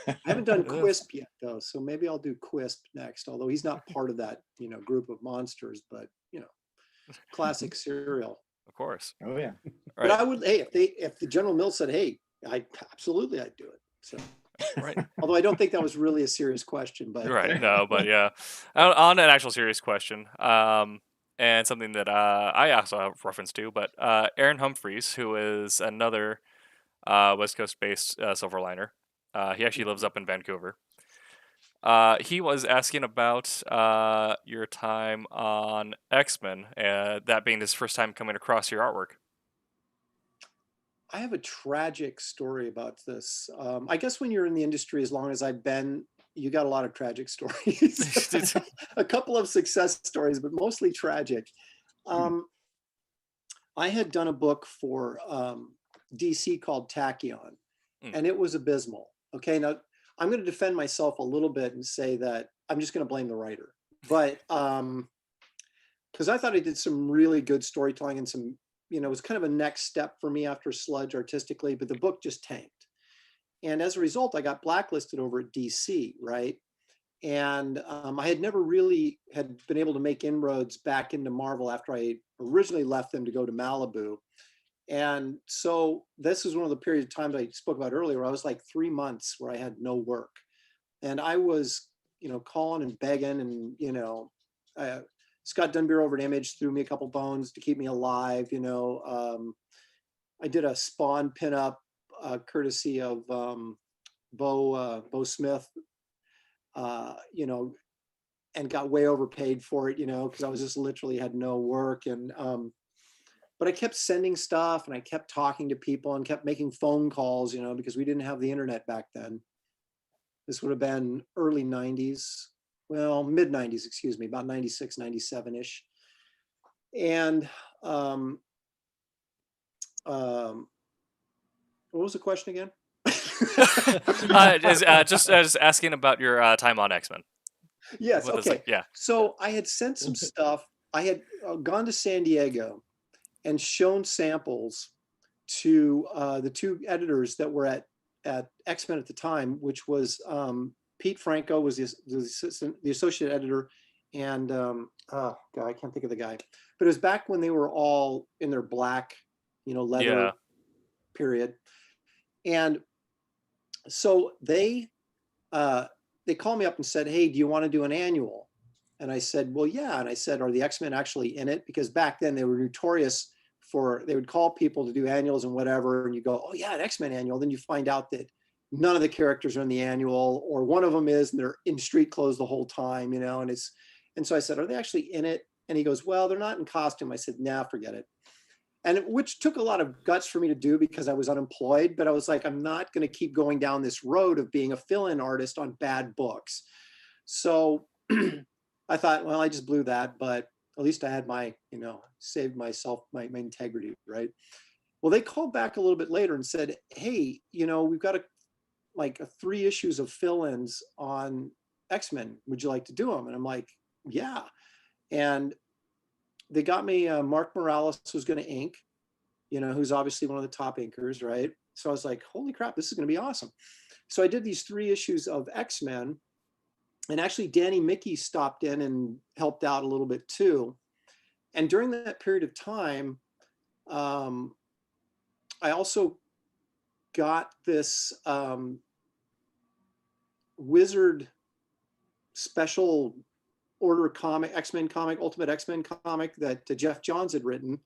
I haven't done Quisp yet, though, so maybe I'll do Quisp next. Although he's not part of that, you know, group of monsters, but you know, classic serial. Of course. Oh yeah. But I would, hey, if the General Mills said, hey, I'd do it. So. Right. Although I don't think that was really a serious question, but right. No, but yeah, on an actual serious question, and something that I also have reference to, but Aaron Humphreys, who is another West Coast-based Silverliner. He actually lives up in Vancouver. He was asking about your time on X-Men, that being his first time coming across your artwork. I have a tragic story about this. I guess when you're in the industry as long as I've been, you got a lot of tragic stories. A couple of success stories, but mostly tragic. I had done a book for DC called Tachyon, and it was abysmal. Okay, now I'm going to defend myself a little bit and say that I'm just going to blame the writer, but because I thought I did some really good storytelling and some, it was kind of a next step for me after Sludge artistically, but the book just tanked. And as a result, I got blacklisted over at DC, right? And I had never really had been able to make inroads back into Marvel after I originally left them to go to Malibu. And so this is one of the periods of times I spoke about earlier, where I was like 3 months where I had no work. And I was, calling and begging, and, Scott Dunbier over at Image threw me a couple bones to keep me alive. I did a Spawn pinup courtesy of Bo Smith, and got way overpaid for it, because I was just literally had no work. And but I kept sending stuff, and I kept talking to people and kept making phone calls, because we didn't have the internet back then. This would have been early 90s. Well, mid 90s, excuse me, about 96, 97-ish. And what was the question again? Just asking about your time on X-Men. Yes, okay. Yeah. So I had sent some stuff. I had gone to San Diego and shown samples to the two editors that were at X-Men at the time, which was Pete Franco was the associate editor, and oh God, I can't think of the guy. But it was back when they were all in their black, leather period. And so they called me up and said, "Hey, do you want to do an annual?" And I said, "Well, yeah." And I said, "Are the X-Men actually in it?" Because back then they were notorious for, they would call people to do annuals and whatever, and you go, "Oh yeah, an X-Men annual." Then you find out that none of the characters are in the annual, or one of them is, and they're in street clothes the whole time, and so I said, "Are they actually in it?" And he goes, "Well, they're not in costume." I said, "Nah, forget it." And which took a lot of guts for me to do because I was unemployed, but I was like, I'm not going to keep going down this road of being a fill-in artist on bad books. So I thought, well, I just blew that, but at least I had my, saved myself, my integrity, right? Well, they called back a little bit later and said, "Hey, we've got 3 issues of fill-ins on X-Men. Would you like to do them?" And I'm like, "Yeah." And they got me Mark Morales, who's going to ink, who's obviously one of the top inkers, right? So I was like, holy crap, this is going to be awesome. So I did these 3 issues of X-Men, and actually Danny Mickey stopped in and helped out a little bit too. And during that period of time, I also got this Wizard special order comic, X-Men comic, Ultimate X-Men comic that Jeff Johns had written,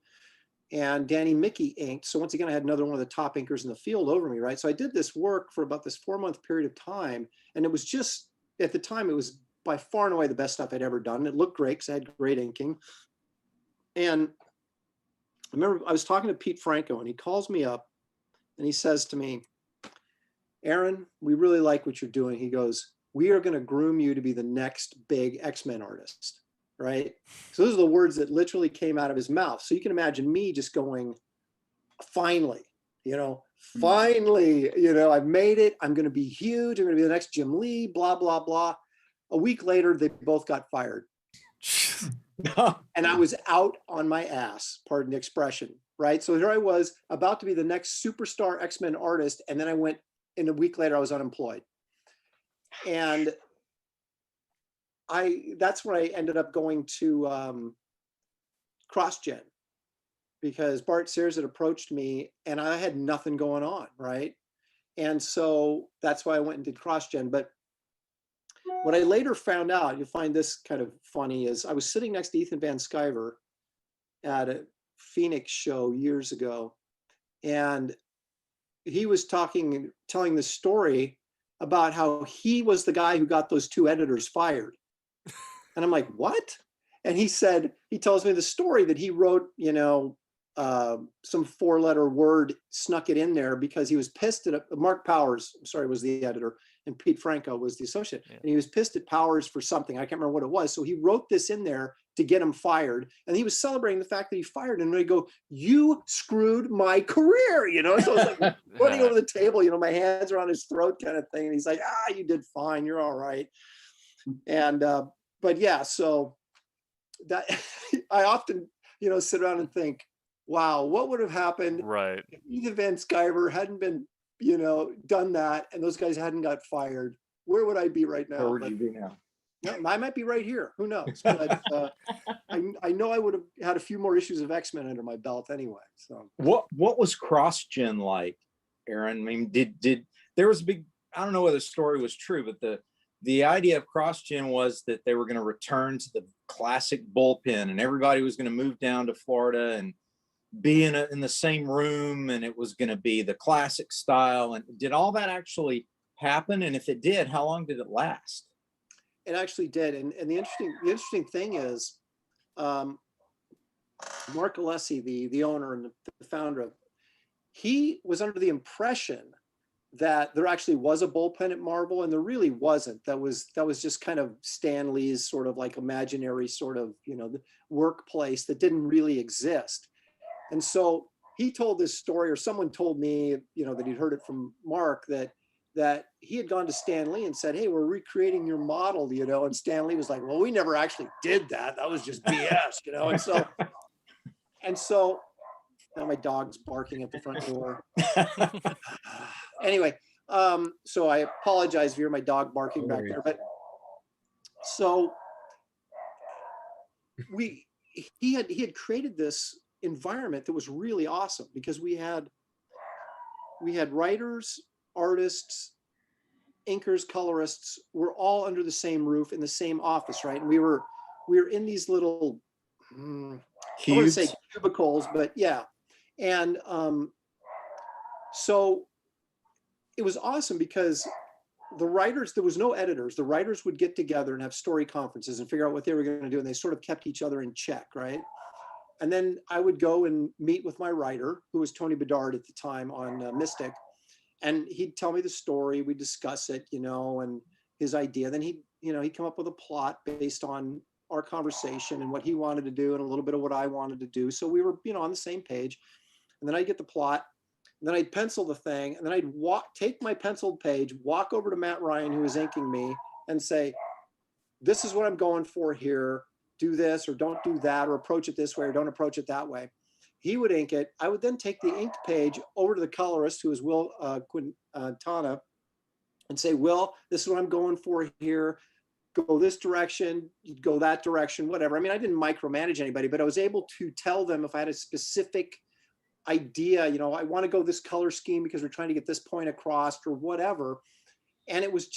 and Danny Mickey inked. So once again, I had another one of the top inkers in the field over me, right? So I did this work for about this 4-month period of time, and it was just, at the time, it was by far and away the best stuff I'd ever done. It looked great because I had great inking. And I remember I was talking to Pete Franco, and he calls me up and he says to me, "Aaron, we really like what you're doing." He goes, "We are going to groom you to be the next big X-Men artist," right? So those are the words that literally came out of his mouth. So you can imagine me just going, finally, finally, I've made it. I'm going to be huge. I'm going to be the next Jim Lee, blah, blah, blah. A week later, they both got fired. And I was out on my ass, pardon the expression, right? So here I was about to be the next superstar X-Men artist. And then I went, and a week later, I was unemployed. And that's where I ended up going to CrossGen, because Bart Sears had approached me and I had nothing going on, right? And so that's why I went and did CrossGen. But what I later found out, you'll find this kind of funny, is I was sitting next to Ethan Van Sciver at a Phoenix show years ago, and he was telling the story about how he was the guy who got those 2 editors fired. And I'm like, what? And he said, he tells me the story that he wrote, some 4-letter word, snuck it in there because he was pissed at Mark Powers, sorry, was the editor, and Pete Franco was the associate. Yeah. And he was pissed at Powers for something. I can't remember what it was. So he wrote this in there to get him fired. And he was celebrating the fact that he fired him. And I go, you screwed my career, you know? So I was like running over the table, you know, my hands are on his throat kind of thing. And he's like, you did fine. You're all right. And, but yeah, so that I often, you know, sit around and think, wow, what would have happened if Edith Van Sciver hadn't been, you know, done that, and those guys hadn't got fired? Where would I be right now? Where would you be now? Yeah, I might be right here. Who knows? But I know I would have had a few more issues of X-Men under my belt anyway. So what was CrossGen like, Aaron? I mean, did there was a big, I don't know whether the story was true, but the idea of CrossGen was that they were going to return to the classic bullpen, and everybody was going to move down to Florida and be in the same room, and it was going to be the classic style. And did all that actually happen? And if it did, how long did it last? It actually did. And the interesting thing is, Mark Alessi, the owner and the founder, he was under the impression that there actually was a bullpen at Marvel, and there really wasn't. That was just kind of Stan Lee's sort of like imaginary sort of, you know, the workplace that didn't really exist. And so he told this story, or someone told me, you know, that he'd heard it from Mark, that he had gone to Stan Lee and said, hey, we're recreating your model, you know, and Stan Lee was like, well, we never actually did that. That was just BS, you know? And so now my dog's barking at the front door. Anyway, so I apologize if you hear my dog barking back there, but so he had created this environment that was really awesome because we had writers, artists, inkers, colorists, were all under the same roof in the same office, right? And we were in these little, I want to say cubicles, but yeah. And so it was awesome because the writers, there was no editors. The writers would get together and have story conferences and figure out what they were going to do. And they sort of kept each other in check, right? And then I would go and meet with my writer, who was Tony Bedard at the time on Mystic. And he'd tell me the story, we'd discuss it, you know, and his idea. Then he'd come up with a plot based on our conversation and what he wanted to do and a little bit of what I wanted to do. So we were, you know, on the same page. And then I'd get the plot, and then I'd pencil the thing, and then I'd take my penciled page, walk over to Matt Ryan, who was inking me, and say, this is what I'm going for here. Do this or don't do that, or approach it this way or don't approach it that way. He would ink it. I would then take the inked page over to the colorist, who is Will Quintana, and say, Will, this is what I'm going for here. Go this direction, go that direction, whatever. I mean, I didn't micromanage anybody, but I was able to tell them if I had a specific idea, you know, I want to go this color scheme because we're trying to get this point across or whatever. And it was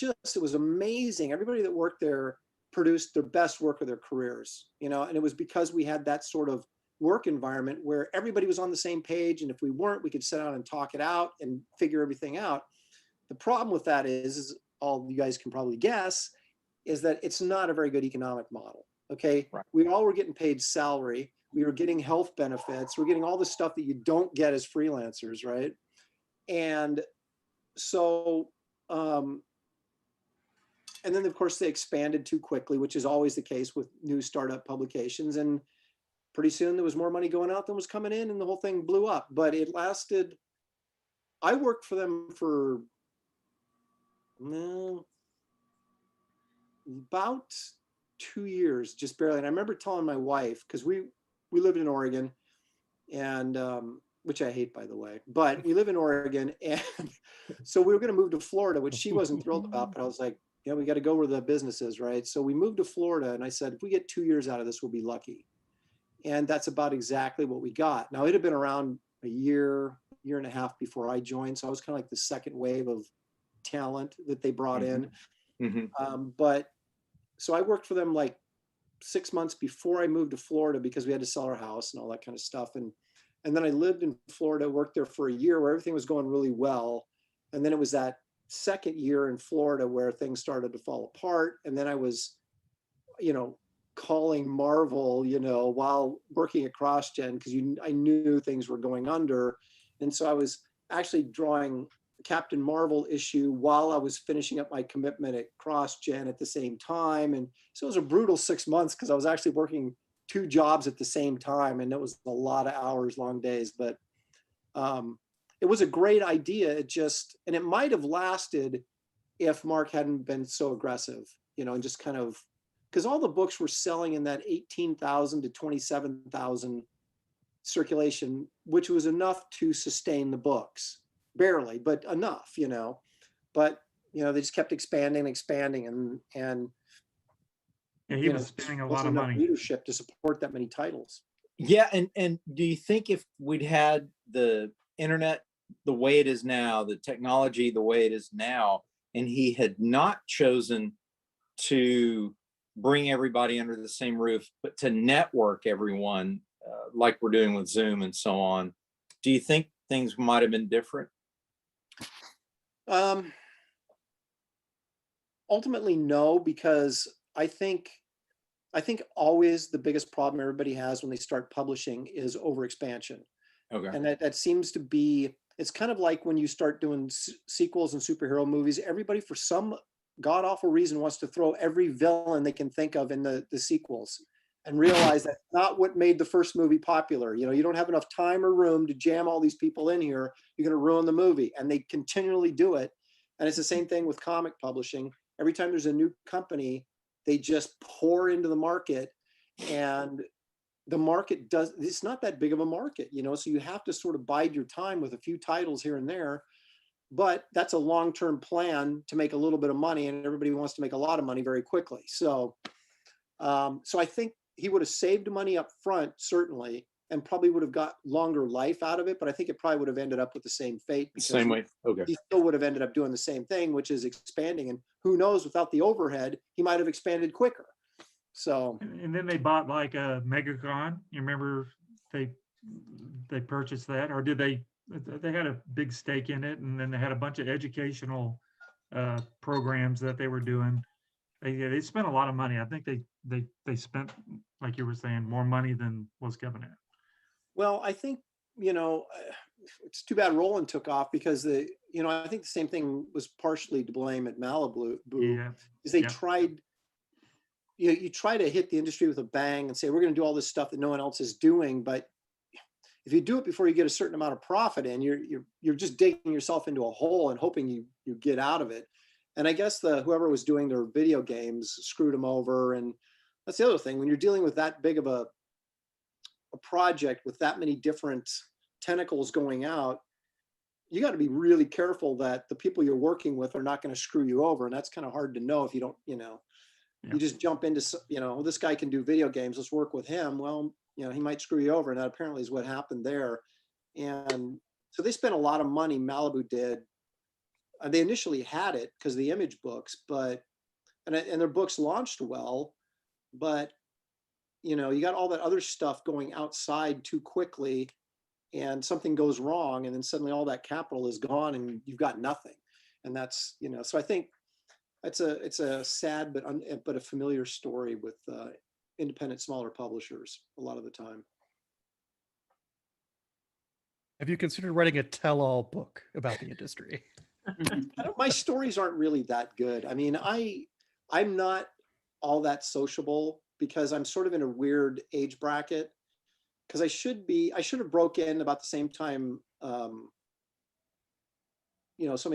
amazing. Everybody that worked there produced their best work of their careers, you know, and it was because we had that sort of work environment where everybody was on the same page. And if we weren't, we could sit down and talk it out and figure everything out. The problem with that is all you guys can probably guess, is that it's not a very good economic model. Okay. Right. We all were getting paid salary. We were getting health benefits. We're getting all the stuff that you don't get as freelancers. Right. And so, and then of course they expanded too quickly, which is always the case with new startup publications. And pretty soon there was more money going out than was coming in, and the whole thing blew up. But it lasted, I worked for them for about 2 years, just barely. And I remember telling my wife, because we lived in Oregon, and which I hate, by the way, but we live in Oregon. And so we were going to move to Florida, which she wasn't thrilled about, but I was like, yeah, we got to go where the business is, right? So we moved to Florida, and I said, if we get 2 years out of this, we'll be lucky. And that's about exactly what we got. Now, it had been around a year and a half before I joined. So I was kind of like the second wave of talent that they brought in. But so I worked for them like 6 months before I moved to Florida, because we had to sell our house and all that kind of stuff. And then I lived in Florida, worked there for a year where everything was going really well. And then it was that second year in Florida where things started to fall apart. And then I was, you know, calling Marvel, while working at CrossGen, because I knew things were going under. And so I was actually drawing Captain Marvel issue while I was finishing up my commitment at CrossGen at the same time. And so it was a brutal 6 months because I was actually working 2 jobs at the same time. And it was a lot of hours, long days, but it was a great idea. And it might have lasted if Mark hadn't been so aggressive, and just kind of, because all the books were selling in that 18,000 to 27,000 circulation, which was enough to sustain the books, barely, but enough, but they just kept expanding, and he was spending a lot of money. Leadership to support that many titles. Yeah, and do you think if we'd had the internet the way it is now, the technology the way it is now, and he had not chosen to bring everybody under the same roof, but to network everyone like we're doing with Zoom and so on, do you think things might have been different? Ultimately, no, because I think always the biggest problem everybody has when they start publishing is overexpansion. Okay. And that seems to be, it's kind of like when you start doing sequels and superhero movies, everybody for some god awful reason wants to throw every villain they can think of in the sequels, and realize that's not what made the first movie popular. You don't have enough time or room to jam all these people in here. You're going to ruin the movie. And they continually do it. And it's the same thing with comic publishing. Every time there's a new company, they just pour into the market, and the market it's not that big of a market, so you have to sort of bide your time with a few titles here and there. But that's a long-term plan to make a little bit of money, and everybody wants to make a lot of money very quickly. So I think he would have saved money up front, certainly, and probably would have got longer life out of it. But I think it probably would have ended up with the same fate. Same way. Okay. He still would have ended up doing the same thing, which is expanding. And who knows, without the overhead, he might have expanded quicker. So. And then they bought like a MegaCon. You remember they purchased that, or did they had a big stake in it, and then they had a bunch of educational programs that they were doing. They spent a lot of money. I think they spent, like you were saying, more money than was coming in. Well, I think, it's too bad Roland took off, because I think the same thing was partially to blame at Malibu. Yeah. Is they tried, you try to hit the industry with a bang and say, we're going to do all this stuff that no one else is doing. But if you do it before you get a certain amount of profit in, you're just digging yourself into a hole and hoping you get out of it. And I guess whoever was doing their video games screwed them over. And that's the other thing. When you're dealing with that big of a project with that many different tentacles going out, you got to be really careful that the people you're working with are not going to screw you over. And that's kind of hard to know if you don't, you just jump into, this guy can do video games, let's work with him. Well, he might screw you over. And that apparently is what happened there. And so they spent a lot of money, Malibu did. They initially had it because of the Image books, and their books launched well, but you got all that other stuff going outside too quickly, and something goes wrong, and then suddenly all that capital is gone, and you've got nothing. And that's so I think it's a sad but a familiar story with independent smaller publishers a lot of the time. Have you considered writing a tell-all book about the industry? My stories aren't really that good. I mean, I'm not all that sociable because I'm sort of in a weird age bracket, because I should have broke in about the same time, somebody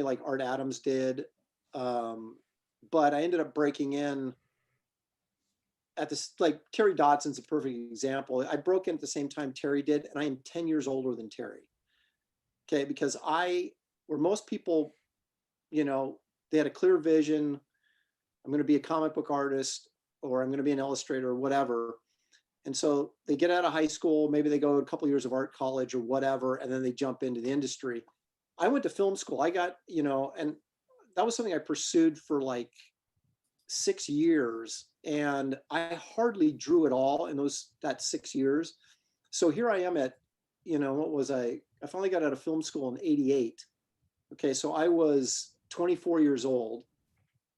like Art Adams did. But I ended up breaking in at this, like Terry Dodson's a perfect example. I broke in at the same time Terry did, and I am 10 years older than Terry. Okay, because where most people, they had a clear vision. I'm going to be a comic book artist, or I'm going to be an illustrator, or whatever. And so they get out of high school, maybe they go a couple years of art college or whatever, and then they jump into the industry. I went to film school. I got, and that was something I pursued for like 6 years, and I hardly drew at all in that 6 years. So here I am at, what was I finally got out of film school in '88. Okay, so I was 24 years old.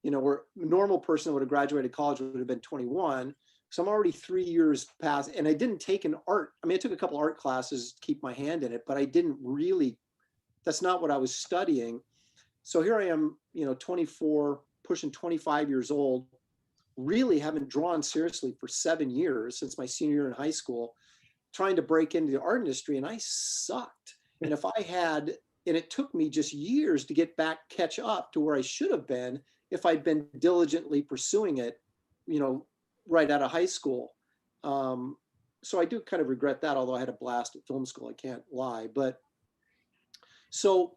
Where a normal person that would have graduated college would have been 21. So I'm already 3 years past, and I didn't take an art. I mean, I took a couple art classes to keep my hand in it, but I didn't really, that's not what I was studying. So here I am, 24, pushing 25 years old, really haven't drawn seriously for 7 years since my senior year in high school, trying to break into the art industry, and I sucked. And if I had, and it took me just years to get back, catch up to where I should have been if I'd been diligently pursuing it, right out of high school. So I do kind of regret that, although I had a blast at film school, I can't lie. But so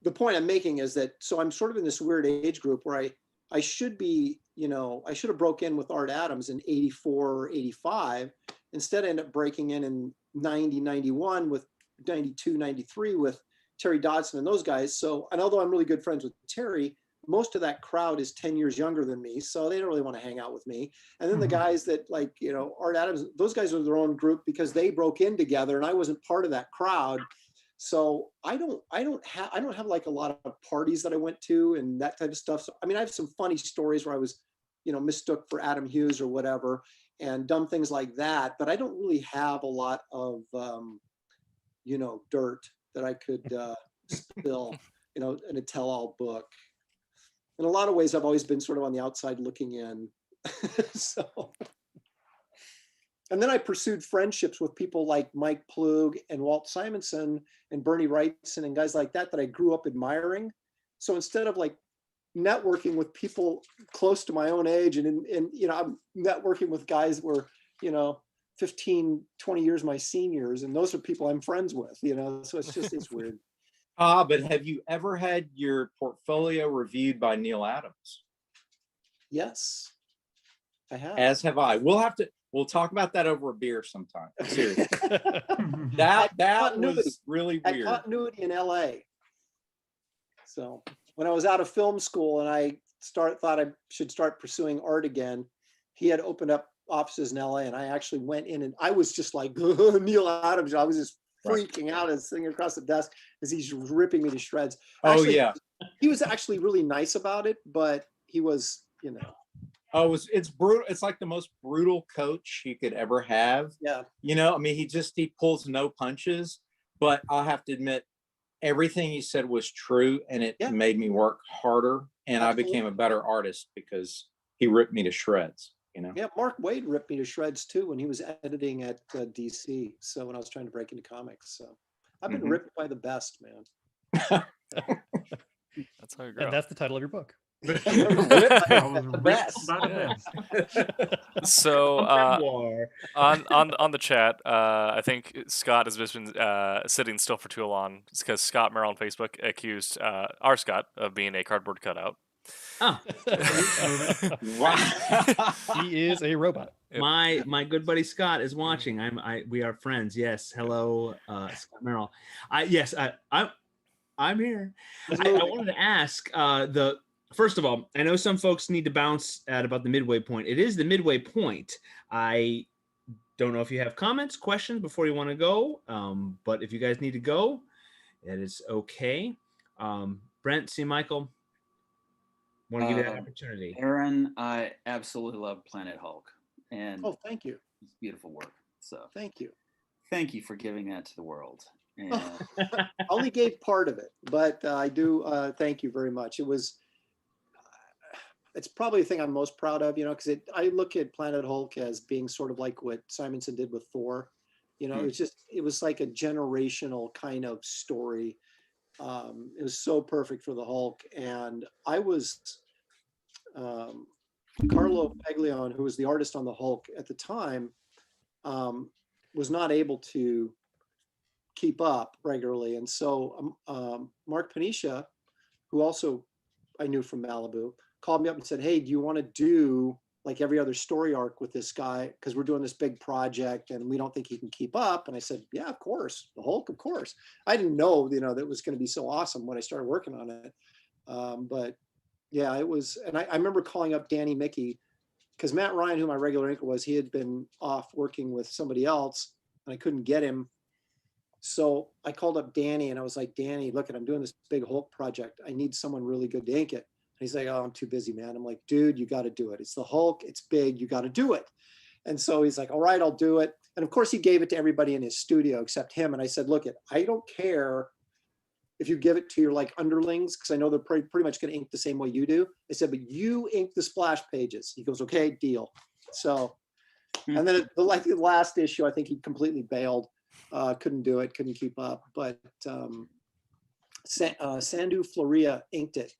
the point I'm making is that, so I'm sort of in this weird age group where I should be, I should have broke in with Art Adams in 84 or 85. Instead, I ended up breaking in 90, 91 with 92, 93 with Terry Dodson and those guys. So, and although I'm really good friends with Terry, most of that crowd is 10 years younger than me. So they don't really want to hang out with me. And then the guys that Art Adams, those guys are their own group because they broke in together and I wasn't part of that crowd. So I don't have like a lot of parties that I went to and that type of stuff. So, I mean, I have some funny stories where I was, mistook for Adam Hughes or whatever and dumb things like that. But I don't really have a lot of, dirt that I could spill, in a tell-all book. In a lot of ways, I've always been sort of on the outside looking in. So, and then I pursued friendships with people like Mike Plug and Walt Simonson and Bernie Wrightson and guys like that I grew up admiring. So instead of like networking with people close to my own age and I'm networking with guys that were, 15, 20 years my seniors, and those are people I'm friends with, so it's weird. But have you ever had your portfolio reviewed by Neil Adams? Yes, I have. As have I. We'll talk about that over a beer sometime. Seriously. that was really weird. At Continuity in LA. So when I was out of film school and I thought I should start pursuing art again, he had opened up offices in LA and I actually went in and I was just like, Neil Adams. I was just freaking out and sitting across the desk as he's ripping me to shreds. Actually, he was actually really nice about it, but he was, it's brutal. It's like the most brutal coach you could ever have. Yeah. I mean, he pulls no punches, but I'll have to admit, everything he said was true, and it made me work harder, and I became a better artist because he ripped me to shreds. Yeah, Mark Waid ripped me to shreds too when he was editing at DC. So when I was trying to break into comics, so I've been ripped by the best, man. That's how you grow. And that's the title of your book. So on the chat, I think Scott has just been sitting still for too long. It's because Scott Merrill on Facebook accused our Scott of being a cardboard cutout. Oh, wow! He is a robot. My good buddy Scott is watching. We are friends. Yes, hello, Scott Merrill. I'm here. I wanted to ask first of all, I know some folks need to bounce at about the midway point. It is the midway point. I don't know if you have comments, questions before you want to go, but if you guys need to go, it is okay. Brent, C. Michael, want to give you that opportunity. Aaron, I absolutely love Planet Hulk, and thank you. It's beautiful work. So thank you for giving that to the world. And I only gave part of it, but I do thank you very much. It's probably the thing I'm most proud of, because I look at Planet Hulk as being sort of like what Simonson did with Thor. It was like a generational kind of story. It was so perfect for the Hulk. And I was, Carlo Paglione, who was the artist on the Hulk at the time, was not able to keep up regularly. And so Mark Panisha, who also I knew from Malibu, called me up and said, hey, do you want to do like every other story arc with this guy? Because we're doing this big project and we don't think he can keep up. And I said, yeah, of course. The Hulk, of course. I didn't know, that it was going to be so awesome when I started working on it. But yeah, it was. And I remember calling up Danny Mickey because Matt Ryan, who my regular inker was, he had been off working with somebody else and I couldn't get him. So I called up Danny and I was like, Danny, look, I'm doing this big Hulk project. I need someone really good to ink it. And he's like, oh, I'm too busy, man. I'm like, dude, you got to do it. It's the Hulk. It's big. You got to do it. And so he's like, all right, I'll do it. And of course he gave it to everybody in his studio except him. And I said, look, I don't care if you give it to your like underlings, because I know they're pretty much going to ink the same way you do. I said, but you ink the splash pages. He goes, okay, deal. So, and then the last issue, I think he completely bailed, couldn't do it, couldn't keep up. But Sandu Floria inked it.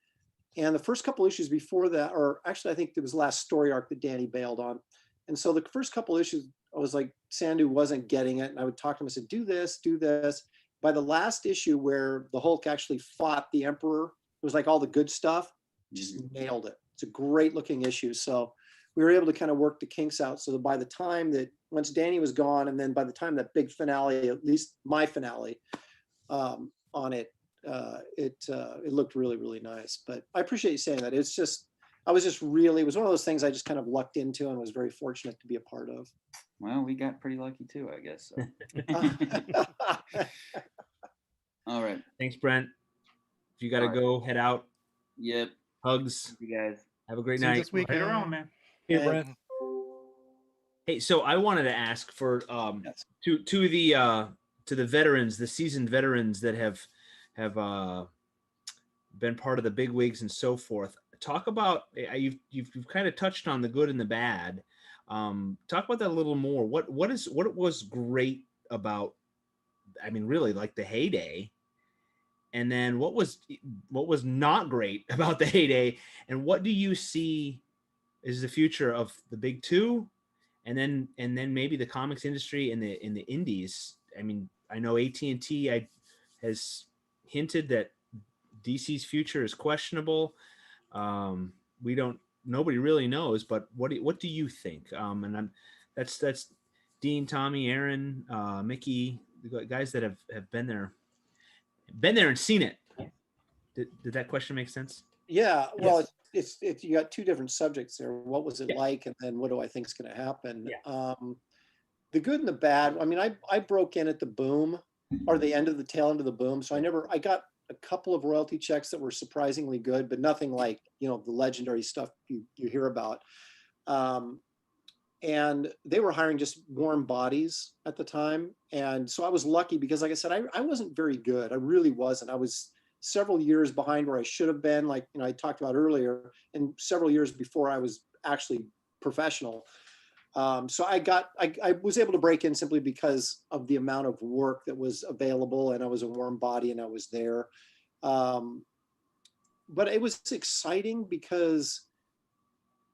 And the first couple issues before that, or actually I think it was the last story arc that Danny bailed on. And so the first couple issues, I was like, Sandu wasn't getting it. And I would talk to him, I said, do this, do this. By the last issue where the Hulk actually fought the Emperor, it was like all the good stuff, just nailed it. It's a great looking issue. So we were able to kind of work the kinks out. So that by the time that once Danny was gone, and then by the time that big finale, at least my finale on it, it looked really, really nice. But I appreciate you saying that. It's just, it was one of those things I just kind of lucked into and was very fortunate to be a part of. Well, we got pretty lucky too, I guess. So. All right. Thanks, Brent. If you got to go, head out. Yep. Hugs. You guys. Have a great See you night. this weekend. Later on, man. Here, Brent. Hey, so I wanted to ask for to the veterans, the seasoned veterans that have been part of the big wigs and so forth. Talk about you've kind of touched on the good and the bad. Talk about that a little more. What was great about, I mean, really like the heyday, and then what was not great about the heyday, and what do you see is the future of the big two, and then maybe the comics industry in the indies. I mean, I know AT&T has hinted that DC's future is questionable. Nobody really knows, but what do you think? And that's Dean, Tommy, Aaron, Mickey, the guys that have been there and seen it. Did that question make sense? Yeah. Well, Yes. it's you got two different subjects there. What was it like, and then what do I think is going to happen? Yeah. The good and the bad. I mean, I broke in at the boom, or the tail end of the boom. So I got a couple of royalty checks that were surprisingly good, but nothing like, the legendary stuff you hear about. And they were hiring just warm bodies at the time. And so I was lucky because, like I said, I wasn't very good. I really wasn't. I was several years behind where I should have been, like, I talked about earlier, and several years before I was actually professional. So I was able to break in simply because of the amount of work that was available, and I was a warm body and I was there. But it was exciting because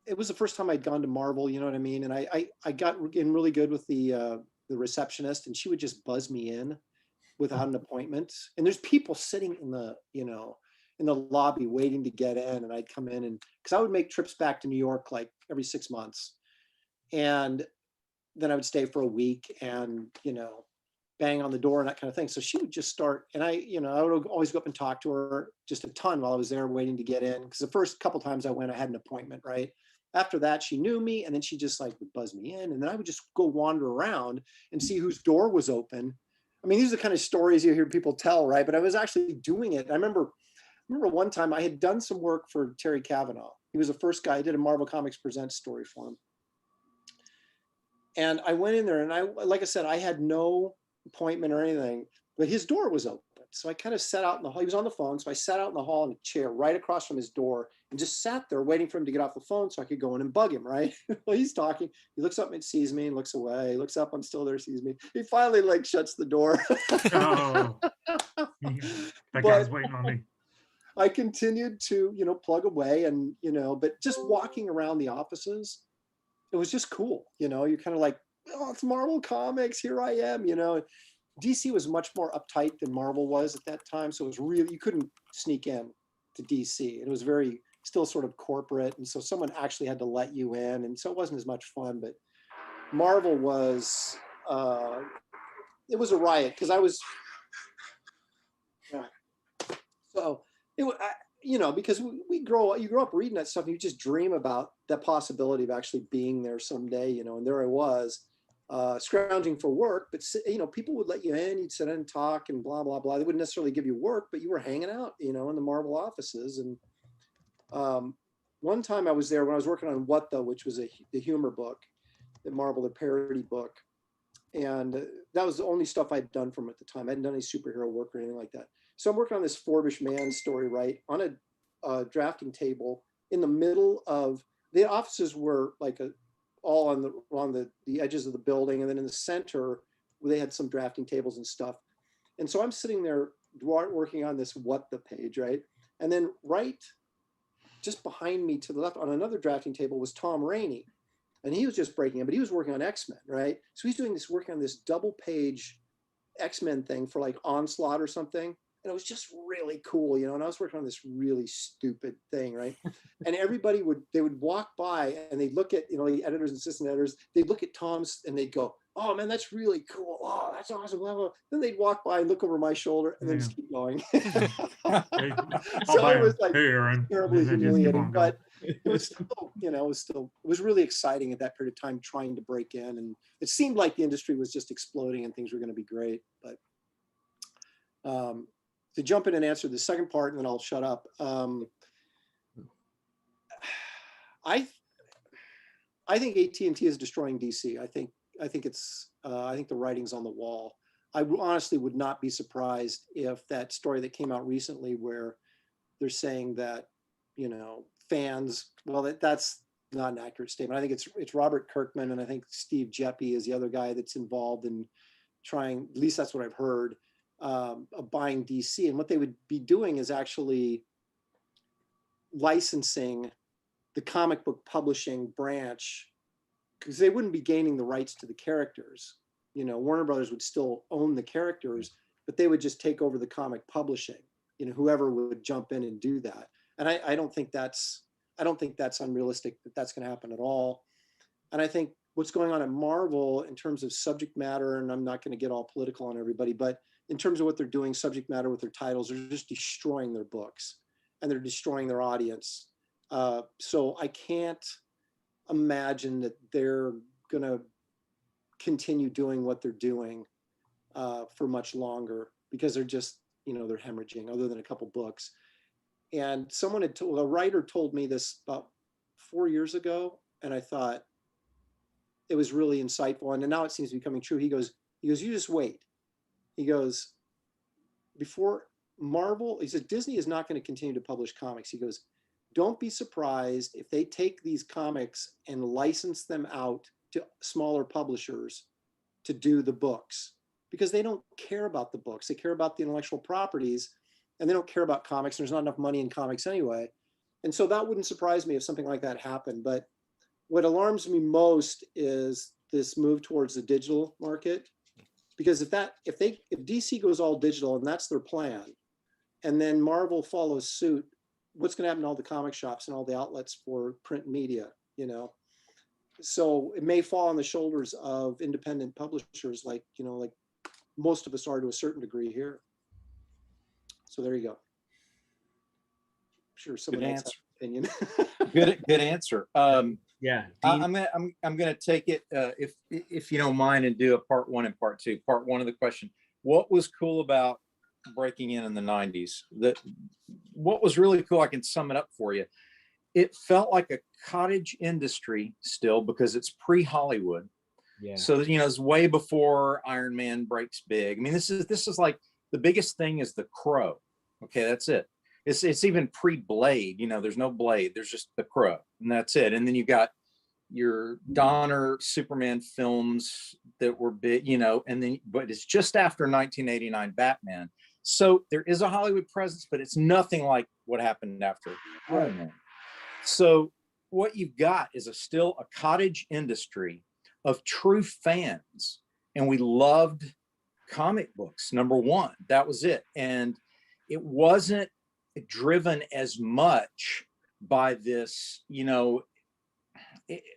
it was the first time I'd gone to Marvel, you know what I mean? And I got in really good with the receptionist, and she would just buzz me in without an appointment. And there's people sitting in the, in the lobby waiting to get in, and I'd come in, and because I would make trips back to New York like every 6 months. And then I would stay for a week and, bang on the door and that kind of thing. So she would just start, and I would always go up and talk to her just a ton while I was there waiting to get in. Because the first couple times I went, I had an appointment, right? After that, she knew me, and then she just like would buzz me in, and then I would just go wander around and see whose door was open. I mean, these are the kind of stories you hear people tell, right? But I was actually doing it. I remember one time I had done some work for Terry Cavanaugh. He was the first guy. I did a Marvel Comics Presents story for him. And I went in there, and like I said, I had no appointment or anything, but his door was open. So I kind of sat out in the hall. He was on the phone. So I sat out in the hall in a chair right across from his door and just sat there waiting for him to get off the phone so I could go in and bug him, right? Well, he's talking. He looks up and sees me and looks away. He looks up, I'm still there, sees me. He finally like shuts the door. Oh, that guy's waiting on me. I continued to, plug away and, but just walking around the offices, it was just cool. You're kind of like, oh, it's Marvel Comics. Here I am, DC was much more uptight than Marvel was at that time. So it was really, you couldn't sneak in to DC. It was very still sort of corporate. And so someone actually had to let you in. And so it wasn't as much fun, but Marvel was, it was a riot because I was, so it was, because you grow up reading that stuff, and you just dream about that possibility of actually being there someday, and there I was, scrounging for work, but people would let you in, you'd sit in and talk and blah, blah, blah. They wouldn't necessarily give you work, but you were hanging out, in the Marvel offices. And one time I was there when I was working on What The, which was the humor book. at Marvel, their parody book. And that was the only stuff I'd done from at the time. I hadn't done any superhero work or anything like that. So I'm working on this Forbish Man story, right, on a drafting table in the middle of, the offices were like all on the edges of the building. And then in the center, they had some drafting tables and stuff. And so I'm sitting there working on this What the page, right? And then right just behind me to the left on another drafting table was Tom Rainey. And he was just breaking in, but he was working on X-Men, right? So he's working on this double page X-Men thing for like Onslaught or something. And it was just really cool, you know, and I was working on this really stupid thing, right? And everybody they would walk by and they'd look at, you know, the editors and assistant editors, they'd look at Tom's and they'd go, oh man, that's really cool. Oh, that's awesome. Blah, blah. Then they'd walk by and look over my shoulder and then just keep going. So it was like terribly humiliating, but it was still, you know, it was really exciting at that period of time trying to break in. And it seemed like the industry was just exploding and things were going to be great. But to jump in and answer the second part, and then I'll shut up. I think AT&T is destroying DC. I think the writing's on the wall. I honestly would not be surprised if that story that came out recently, where they're saying that, you know, fans. Well, that's not an accurate statement. I think it's Robert Kirkman, and I think Steve Jeppy is the other guy that's involved in trying. At least that's what I've heard. Of buying DC, and what they would be doing is actually licensing the comic book publishing branch, because they wouldn't be gaining the rights to the characters. You know, Warner Brothers would still own the characters, but they would just take over the comic publishing. You know, whoever would jump in and do that. And I don't think that's unrealistic that that's going to happen at all. And I think what's going on at Marvel in terms of subject matter, and I'm not going to get all political on everybody, but in terms of what they're doing, subject matter with their titles, they're just destroying their books and they're destroying their audience. So I can't imagine that they're going to continue doing what they're doing for much longer, because they're just, you know, they're hemorrhaging other than a couple books. And someone a writer told me this about 4 years ago, and I thought it was really insightful. And now it seems to be coming true. He goes, you just wait. He goes, before Marvel, he says, Disney is not going to continue to publish comics. He goes, don't be surprised if they take these comics and license them out to smaller publishers to do the books, because they don't care about the books. They care about the intellectual properties, and they don't care about comics. There's not enough money in comics anyway. And so that wouldn't surprise me if something like that happened. But what alarms me most is this move towards the digital market. Because if DC goes all digital and that's their plan, and then Marvel follows suit, what's going to happen to all the comic shops and all the outlets for print media, you know? So it may fall on the shoulders of independent publishers, like, you know, like most of us are to a certain degree here. So there you go. I'm sure someone else has an opinion. Good answer. Yeah, I'm gonna take it if you don't mind, and do a part one and part two. Part one of the question: what was cool about breaking in the '90s? What was really cool? I can sum it up for you. It felt like a cottage industry still, because it's pre-Hollywood. Yeah. So, you know, it's way before Iron Man breaks big. I mean, this is like the biggest thing is the Crow. Okay, that's it. It's even pre-Blade. You know, there's no Blade. There's just the Crow, and that's it. And then you got your Donner Superman films that were big, you know, and then, but it's just after 1989 Batman. So there is a Hollywood presence, but it's nothing like what happened after Iron Man. So what you've got is still a cottage industry of true fans, and we loved comic books. Number one, that was it. And it wasn't driven as much by this, you know,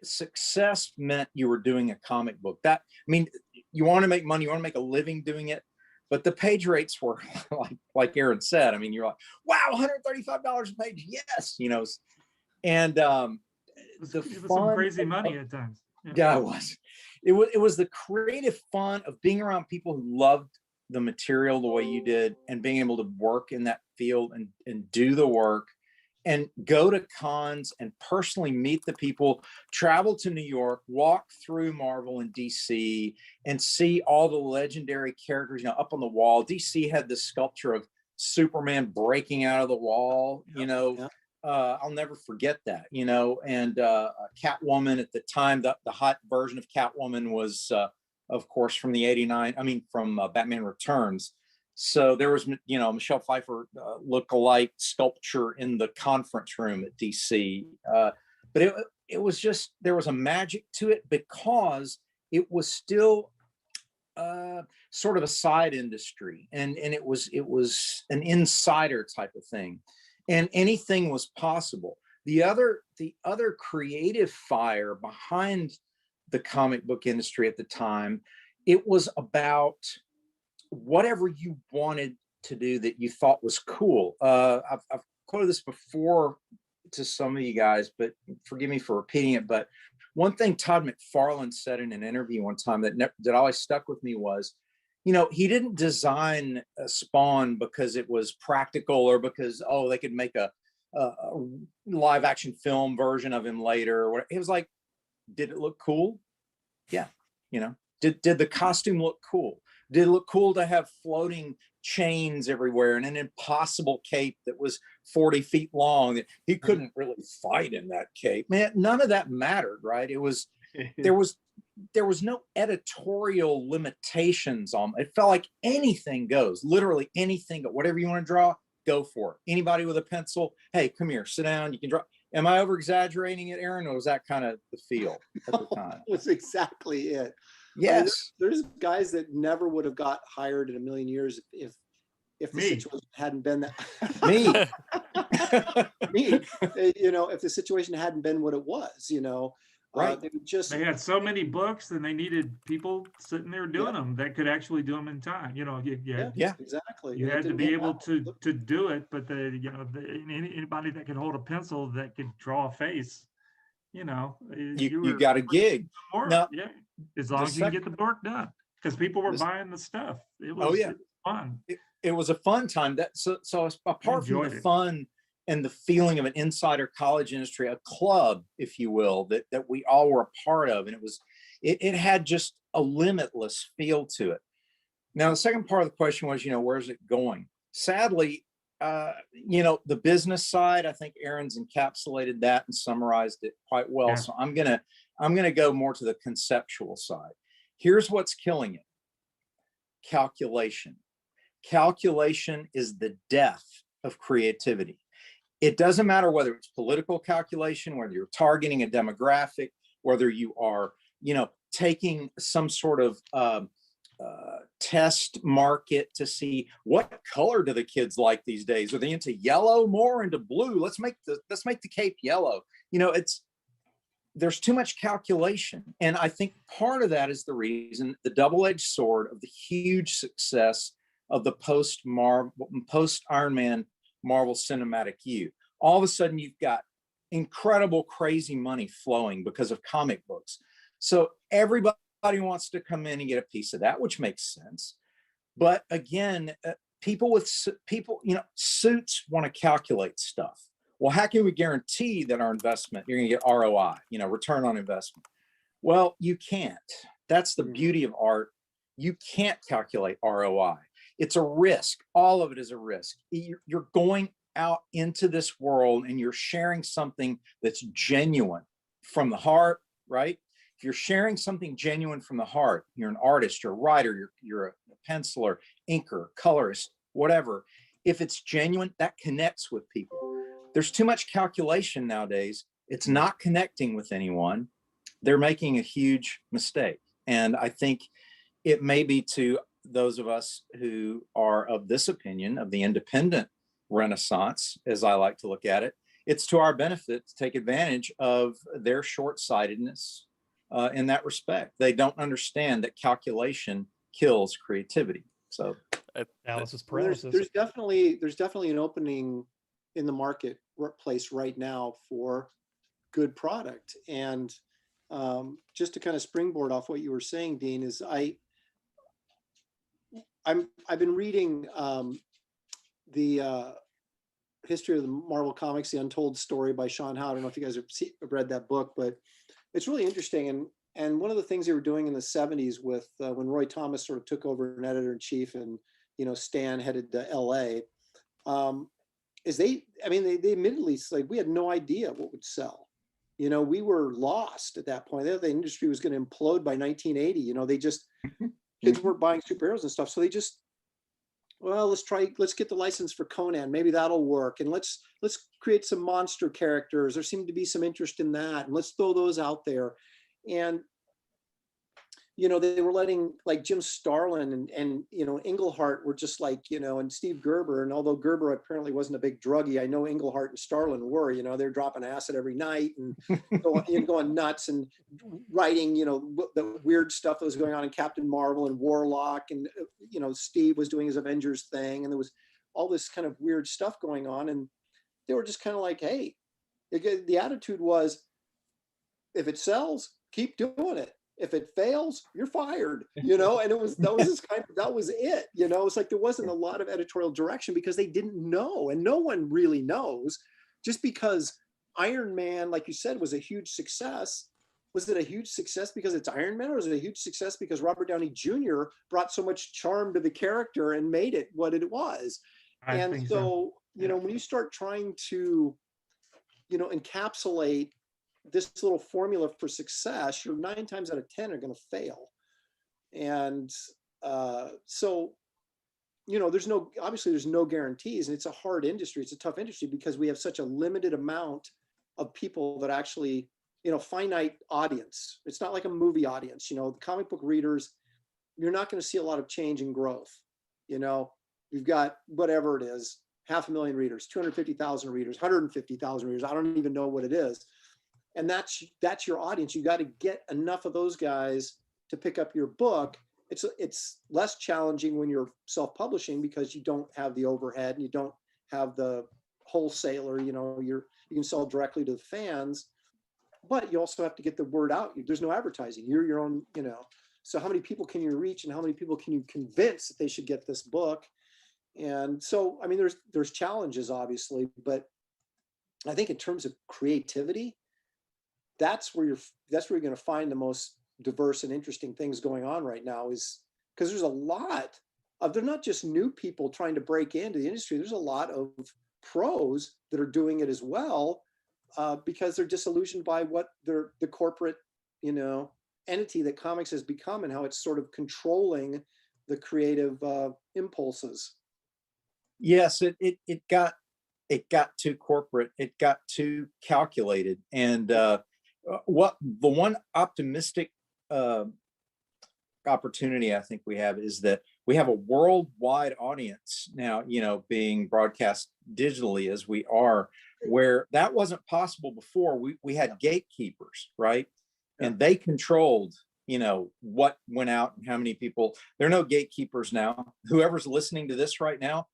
success meant you were doing a comic book. That, I mean, you want to make money, you want to make a living doing it, but the page rates were like Aaron said, I mean, you're like, wow, $135 a page, yes, you know. And it was some crazy money at times. Yeah, it was the creative fun of being around people who loved the material the way you did, and being able to work in that field and do the work and go to cons and personally meet the people, travel to New York, walk through Marvel and DC, and see all the legendary characters, you know, up on the wall. DC had this sculpture of Superman breaking out of the wall, you know. I'll never forget that, you know. And Catwoman at the time, the hot version of Catwoman was, of course, from the from Batman Returns. So there was, you know, Michelle Pfeiffer look-alike sculpture in the conference room at DC. But it was just, there was a magic to it because it was still sort of a side industry, and it was an insider type of thing, and anything was possible. The other creative fire behind the comic book industry at the time, it was about whatever you wanted to do that you thought was cool. I've quoted this before to some of you guys, but forgive me for repeating it. But one thing Todd McFarlane said in an interview one time that always stuck with me was, you know, he didn't design a Spawn because it was practical or because, oh, they could make a live action film version of him later. It was like, did it look cool? Yeah. You know, did the costume look cool? Did it look cool to have floating chains everywhere and an impossible cape that was 40 feet long that he couldn't really fight in that cape? Man, none of that mattered, right? It was, there was no editorial limitations on it. Felt like anything goes, literally anything, whatever you want to draw, go for it. Anybody with a pencil, hey, come here, sit down, you can draw. Am I over exaggerating it, Aaron, or was that kind of the feel at the time? That's exactly it. Yes. I mean, there's guys that never would have got hired in a million years if the situation hadn't been that. Me, you know, if the situation hadn't been what it was, you know. Right. They had so many books and they needed people sitting there doing them that could actually do them in time. You know, exactly. You had to be able to do it, but anybody that could hold a pencil that could draw a face, you know, you got a gig. Now, as long as you can get the work done, because people were buying the stuff. It was, it was fun. It was a fun time. So apart from the fun and the feeling of an insider college industry, a club, if you will, that we all were a part of, and it had just a limitless feel to it. Now, the second part of the question was, you know, where's it going? Sadly, you know, the business side, I think Aaron's encapsulated that and summarized it quite well. Yeah. So I'm gonna go more to the conceptual side. Here's what's killing it: calculation. Calculation is the death of creativity. It doesn't matter whether it's political calculation, whether you're targeting a demographic, whether you are, you know, taking some sort of test market to see what color do the kids like these days. Are they into yellow more, into blue? Let's make the cape yellow. You know, there's too much calculation, and I think part of that is the reason, the double-edged sword of the huge success of the post Iron Man Marvel Cinematic U. All of a sudden, you've got incredible, crazy money flowing because of comic books. So everybody wants to come in and get a piece of that, which makes sense. But again, people, you know, suits want to calculate stuff. Well, how can we guarantee that our investment, you're going to get ROI, you know, return on investment? Well, you can't. That's the beauty of art. You can't calculate ROI. It's a risk. All of it is a risk. You're going out into this world and you're sharing something that's genuine from the heart, right? If you're sharing something genuine from the heart, you're an artist, you're a writer, you're a penciler, inker, colorist, whatever. If it's genuine, that connects with people. There's too much calculation nowadays. It's not connecting with anyone. They're making a huge mistake. And I think it may be to those of us who are of this opinion of the independent renaissance, as I like to look at it, it's to our benefit to take advantage of their short-sightedness in that respect. They don't understand that calculation kills creativity. So analysis paralysis. There's definitely an opening in the marketplace right now for good product. And just to kind of springboard off what you were saying, Dean, is I've been reading the history of the Marvel Comics, The Untold Story by Sean Howe. I don't know if you guys have read that book, but it's really interesting. And one of the things they were doing in the 70s with when Roy Thomas sort of took over an editor-in-chief and, Stan headed to LA, is they admittedly, like, we had no idea what would sell. We were lost at that point. The industry was going to implode by 1980. They just, kids weren't buying superheroes and stuff. So they just, well, let's get the license for Conan. Maybe that'll work. And let's create some monster characters. There seemed to be some interest in that. And let's throw those out there. And, they were letting like Jim Starlin and Englehart were just like, and Steve Gerber. And although Gerber apparently wasn't a big druggie, I know Englehart and Starlin were, they're dropping acid every night and going nuts and writing, the weird stuff that was going on in Captain Marvel and Warlock. And, Steve was doing his Avengers thing. And there was all this kind of weird stuff going on. And they were just kind of like, hey, the attitude was, if it sells, keep doing it. If it fails, you're fired, and that was it, it's like there wasn't a lot of editorial direction because they didn't know, and no one really knows. Just because Iron Man, like you said, was a huge success, was it a huge success because it's Iron Man, or was it a huge success because Robert Downey Jr. brought so much charm to the character and made it what it was? And so, when you start trying to, encapsulate this little formula for success, you're 9 times out of 10 are going to fail. And so, there's no guarantees, and it's a hard industry. It's a tough industry because we have such a limited amount of people that actually, finite audience. It's not like a movie audience, the comic book readers, you're not going to see a lot of change and growth. You've got whatever it is, 500,000 readers, 250,000 readers, 150,000 readers. I don't even know what it is. And that's your audience. You got to get enough of those guys to pick up your book. It's less challenging when you're self-publishing because you don't have the overhead and you don't have the wholesaler. You can sell directly to the fans, but you also have to get the word out. There's no advertising. You're your own. So how many people can you reach, and how many people can you convince that they should get this book? And so, there's challenges obviously, but I think in terms of creativity, that's where you're going to find the most diverse and interesting things going on right now, is because there's a lot of, they're not just new people trying to break into the industry. There's a lot of pros that are doing it as well, because they're disillusioned by what the corporate, entity that comics has become and how it's sort of controlling the creative impulses. Yes, it got too corporate. It got too calculated. And what the one optimistic opportunity I think we have is that we have a worldwide audience now, being broadcast digitally as we are, where that wasn't possible before. We had gatekeepers, right? And they controlled, what went out and how many people. There are no gatekeepers now. Whoever's listening to this right now,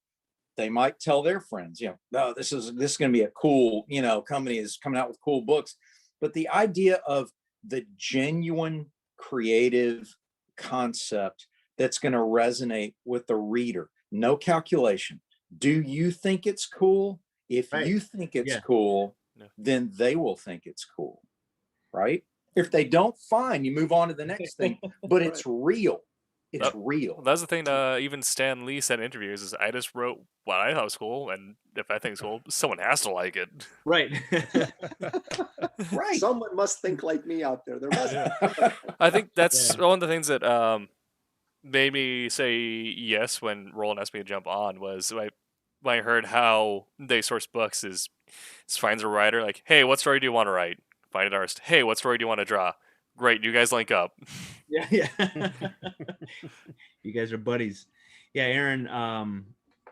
they might tell their friends, no, this is going to be a cool, company is coming out with cool books. But the idea of the genuine creative concept that's going to resonate with the reader, no calculation. Do you think it's cool? If you think it's cool, then they will think it's cool, right? If they don't, fine, you move on to the next thing, but it's real. It's real. That's the thing. Even Stan Lee said in interviews is, I just wrote what I thought was cool, and if I think it's cool, someone has to like it. Right. Right. Someone must think like me out there. There must. Yeah. I think that's one of the things that made me say yes when Roland asked me to jump on, was when I heard how they source books is finds a writer, like, hey, what story do you want to write? Find an artist. Hey, what story do you want to draw? Great, you guys link up. Yeah. You guys are buddies. Yeah, Aaron,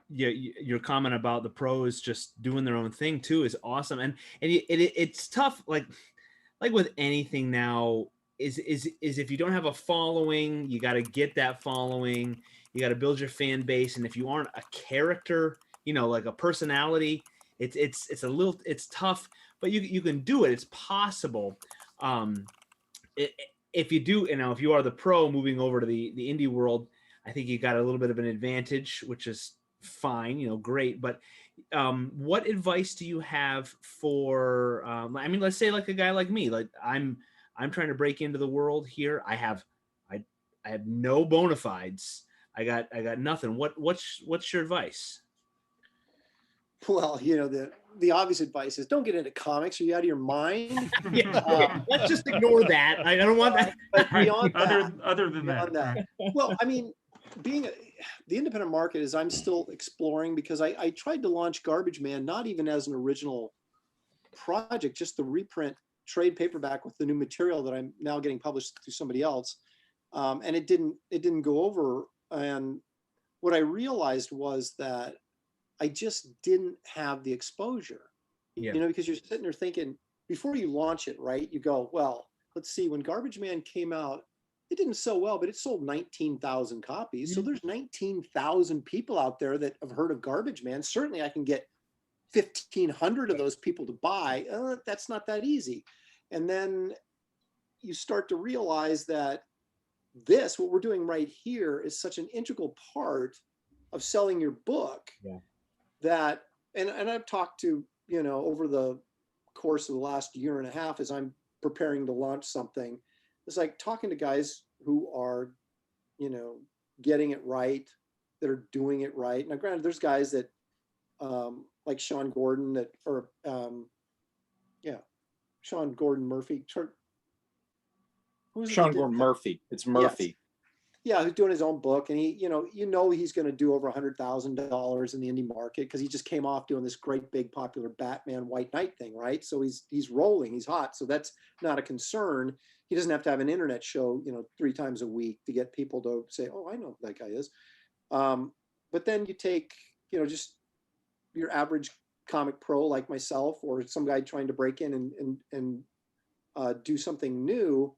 your comment about the pros just doing their own thing too is awesome. And it's tough, like with anything now, is if you don't have a following, you got to get that following. You got to build your fan base, and if you aren't a character, like a personality, it's tough, but you can do it. It's possible. If you do, if you are the pro moving over to the indie world, I think you got a little bit of an advantage, which is fine, great. But what advice do you have for, I mean, let's say like a guy like me, like I'm trying to break into the world here. I have no bona fides. I got nothing. What's your advice? Well, you know, the obvious advice is don't get into comics. Are you out of your mind? Let's just ignore that. I don't want that. But beyond other than that, right. Well, I mean, the independent market is I'm still exploring, because I tried to launch Garbage Man not even as an original project, just the reprint trade paperback with the new material that I'm now getting published through somebody else, and it didn't go over. And what I realized was that I just didn't have the exposure, you know, because you're sitting there thinking before you launch it, right? You go, well, let's see, when Garbage Man came out, it didn't sell well, but it sold 19,000 copies. So there's 19,000 people out there that have heard of Garbage Man. Certainly I can get 1,500 of those people to buy. That's not that easy. And then you start to realize that what we're doing right here is such an integral part of selling your book. That, and I've talked to, you know, over the course of the last year and a half, as I'm preparing to launch something, it's like talking to guys who are, you know, getting it right, that are doing it right. Now, granted, there's guys that, like Sean Gordon, Sean Gordon Murphy. Sean Gordon Murphy. It's Murphy. Yes. Yeah, who's doing his own book, and he, you know, he's going to do over $100,000 in the indie market because he just came off doing this great big popular Batman White Knight thing, right? So he's rolling, he's hot, so that's not a concern. He doesn't have to have an internet show, you know, 3 times a week to get people to say, "Oh, I know who that guy is." But then you take, you know, just your average comic pro like myself, or some guy trying to break in and do something new.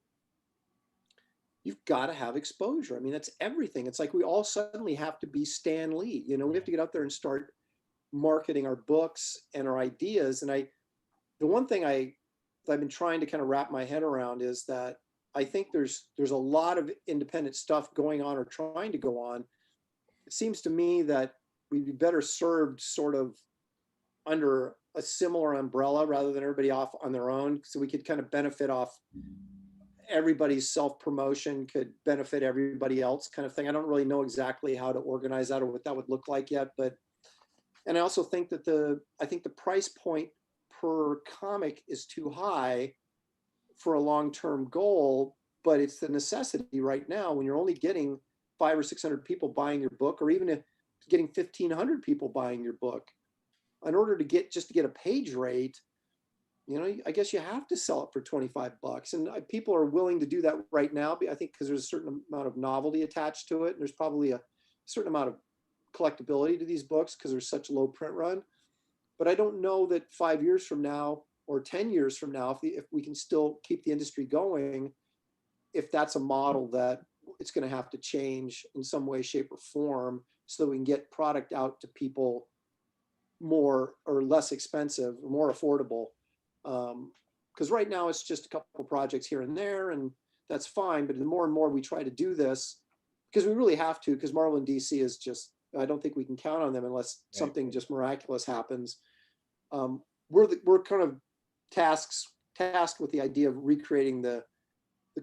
You've got to have exposure. I mean, that's everything. It's like we all suddenly have to be Stan Lee. You know, we have to get out there and start marketing our books and our ideas. And the one thing I've been trying to kind of wrap my head around is that I think there's a lot of independent stuff going on or trying to go on. It seems to me that we'd be better served sort of under a similar umbrella rather than everybody off on their own. So we could kind of benefit off everybody's self-promotion, could benefit everybody else, kind of thing. I don't really know exactly how to organize that or what that would look like yet, and I also think that the price point per comic is too high for a long-term goal, but it's the necessity right now when you're only getting 500 or 600 people buying your book, or even if getting 1,500 people buying your book. In order to get a page rate, you know, I guess you have to sell it for $25, and people are willing to do that right now. I think because there's a certain amount of novelty attached to it, and there's probably a certain amount of collectability to these books because there's such low print run. But I don't know that 5 years from now or 10 years from now, if we can still keep the industry going, if that's a model that it's going to have to change in some way, shape, or form, so that we can get product out to people more or less expensive, more affordable. Because right now it's just a couple of projects here and there, and that's fine. But the more and more we try to do this, because we really have to, because Marvel and DC is just, I don't think we can count on them unless something just miraculous happens. We're kind of tasked with the idea of recreating the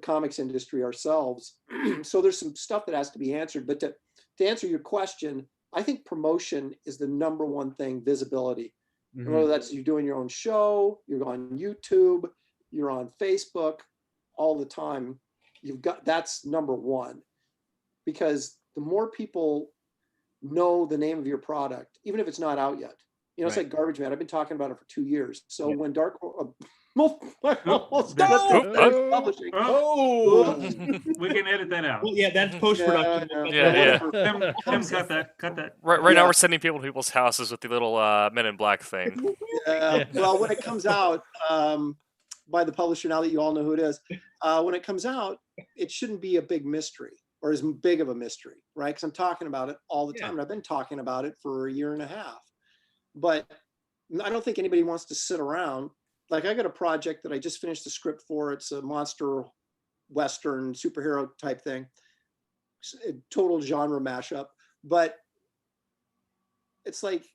comics industry ourselves. So there's some stuff that has to be answered. But to answer your question, I think promotion is the number one thing, visibility. Mm-hmm. Whether that's you're doing your own show, you're on YouTube, you're on Facebook all the time, that's number one. Because the more people know the name of your product, even if it's not out yet, you know, it's like Garbage Man. I've been talking about it for 2 years. So when Dark publishing. We can edit that out. Well, yeah, that's post-production. Tim, cut that. Right now we're sending people to people's houses with the little Men in Black thing. Well, when it comes out by the publisher, now that you all know who it is, when it comes out, it shouldn't be a big mystery or as big of a mystery, right? Because I'm talking about it all the time, and I've been talking about it for a year and a half. But I don't think anybody wants to sit around. Like, I got a project that I just finished the script for. It's a monster Western superhero type thing, a total genre mashup. But it's like,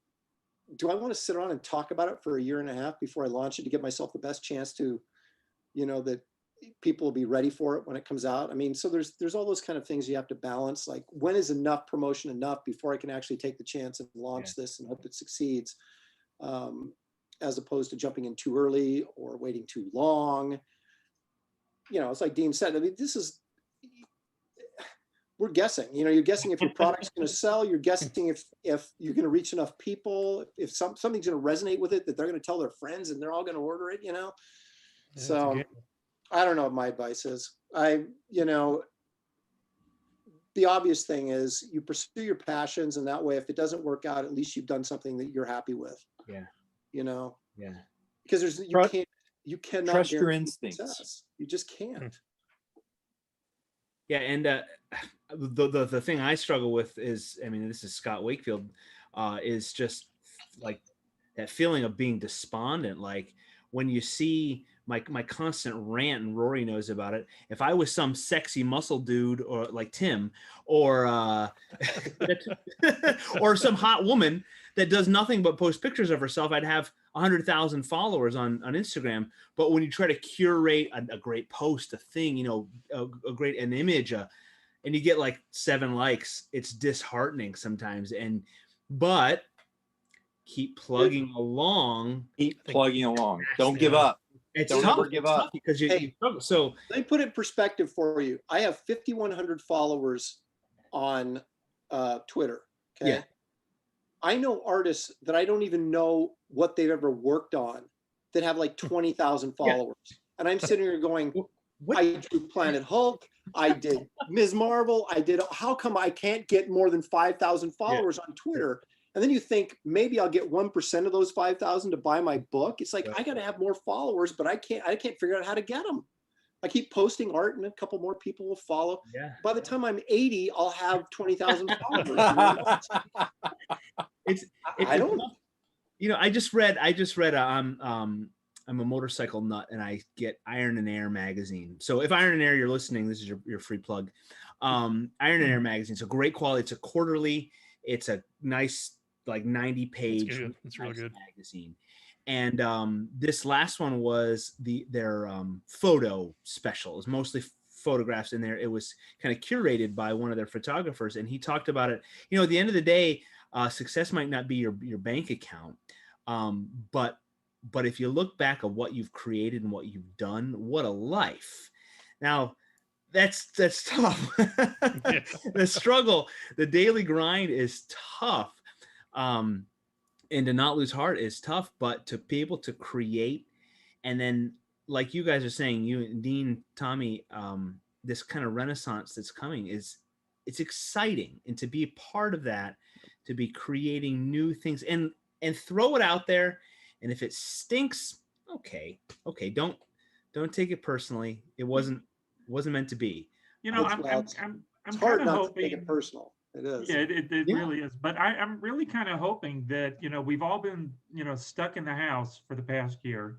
do I want to sit around and talk about it for a year and a half before I launch it to give myself the best chance to, that people will be ready for it when it comes out? I mean, so there's all those kind of things you have to balance. Like, when is enough promotion enough before I can actually take the chance and launch this and hope it succeeds, as opposed to jumping in too early or waiting too long. It's like Dean said, I mean, we're guessing, you're guessing if your product's going to sell, you're guessing if you're going to reach enough people, if something's going to resonate with it, that they're going to tell their friends and they're all going to order it, So I don't know what my advice is. The obvious thing is you pursue your passions, and that way, if it doesn't work out, at least you've done something that you're happy with. Yeah. Yeah. Because you cannot trust your instincts. Success. You just can't. Yeah, and the thing I struggle with is, I mean, this is Scott Wakefield, is just like that feeling of being despondent. Like when you see my constant rant, and Rory knows about it. If I was some sexy muscle dude, or like Tim, or or some hot woman that does nothing but post pictures of herself, I'd have 100,000 followers on Instagram. But when you try to curate a great post, a thing, an image, and you get like 7 likes, it's disheartening sometimes. But keep plugging along. Don't give up. Don't ever give up, because you struggle. So let me put it in perspective for you. I have 5,100 followers on Twitter. Okay. Yeah. I know artists that I don't even know what they've ever worked on that have like 20,000 followers. Yeah. And I'm sitting here going, I drew Planet Hulk. I did Ms. Marvel. How come I can't get more than 5,000 followers on Twitter? And then you think maybe I'll get 1% of those 5,000 to buy my book. It's like, I got to have more followers, but I can't figure out how to get them. I keep posting art and a couple more people will follow. Yeah. By the time I'm 80, I'll have 20,000 followers. I don't know. I just read I'm a motorcycle nut, and I get Iron and Air magazine. So if Iron and Air, you're listening, this is your free plug. Iron and Air magazine. It's a great quality. It's a quarterly. It's a nice, like 90-page. It's really good magazine. And this last one was their photo special. It was mostly photographs in there. It was kind of curated by one of their photographers, and he talked about it. At the end of the day, success might not be your bank account, but if you look back at what you've created and what you've done, what a life. Now, that's tough. The struggle, the daily grind is tough. And to not lose heart is tough, but to be able to create, and then like you guys are saying, you, Dean, Tommy, this kind of renaissance that's coming it's exciting, and to be a part of that, to be creating new things and throw it out there. And if it stinks, okay, don't take it personally. It wasn't meant to be. I'm hard kind of not hoping to take it personal. It is. Yeah, it really is. But I'm really kind of hoping that, we've all been, stuck in the house for the past year.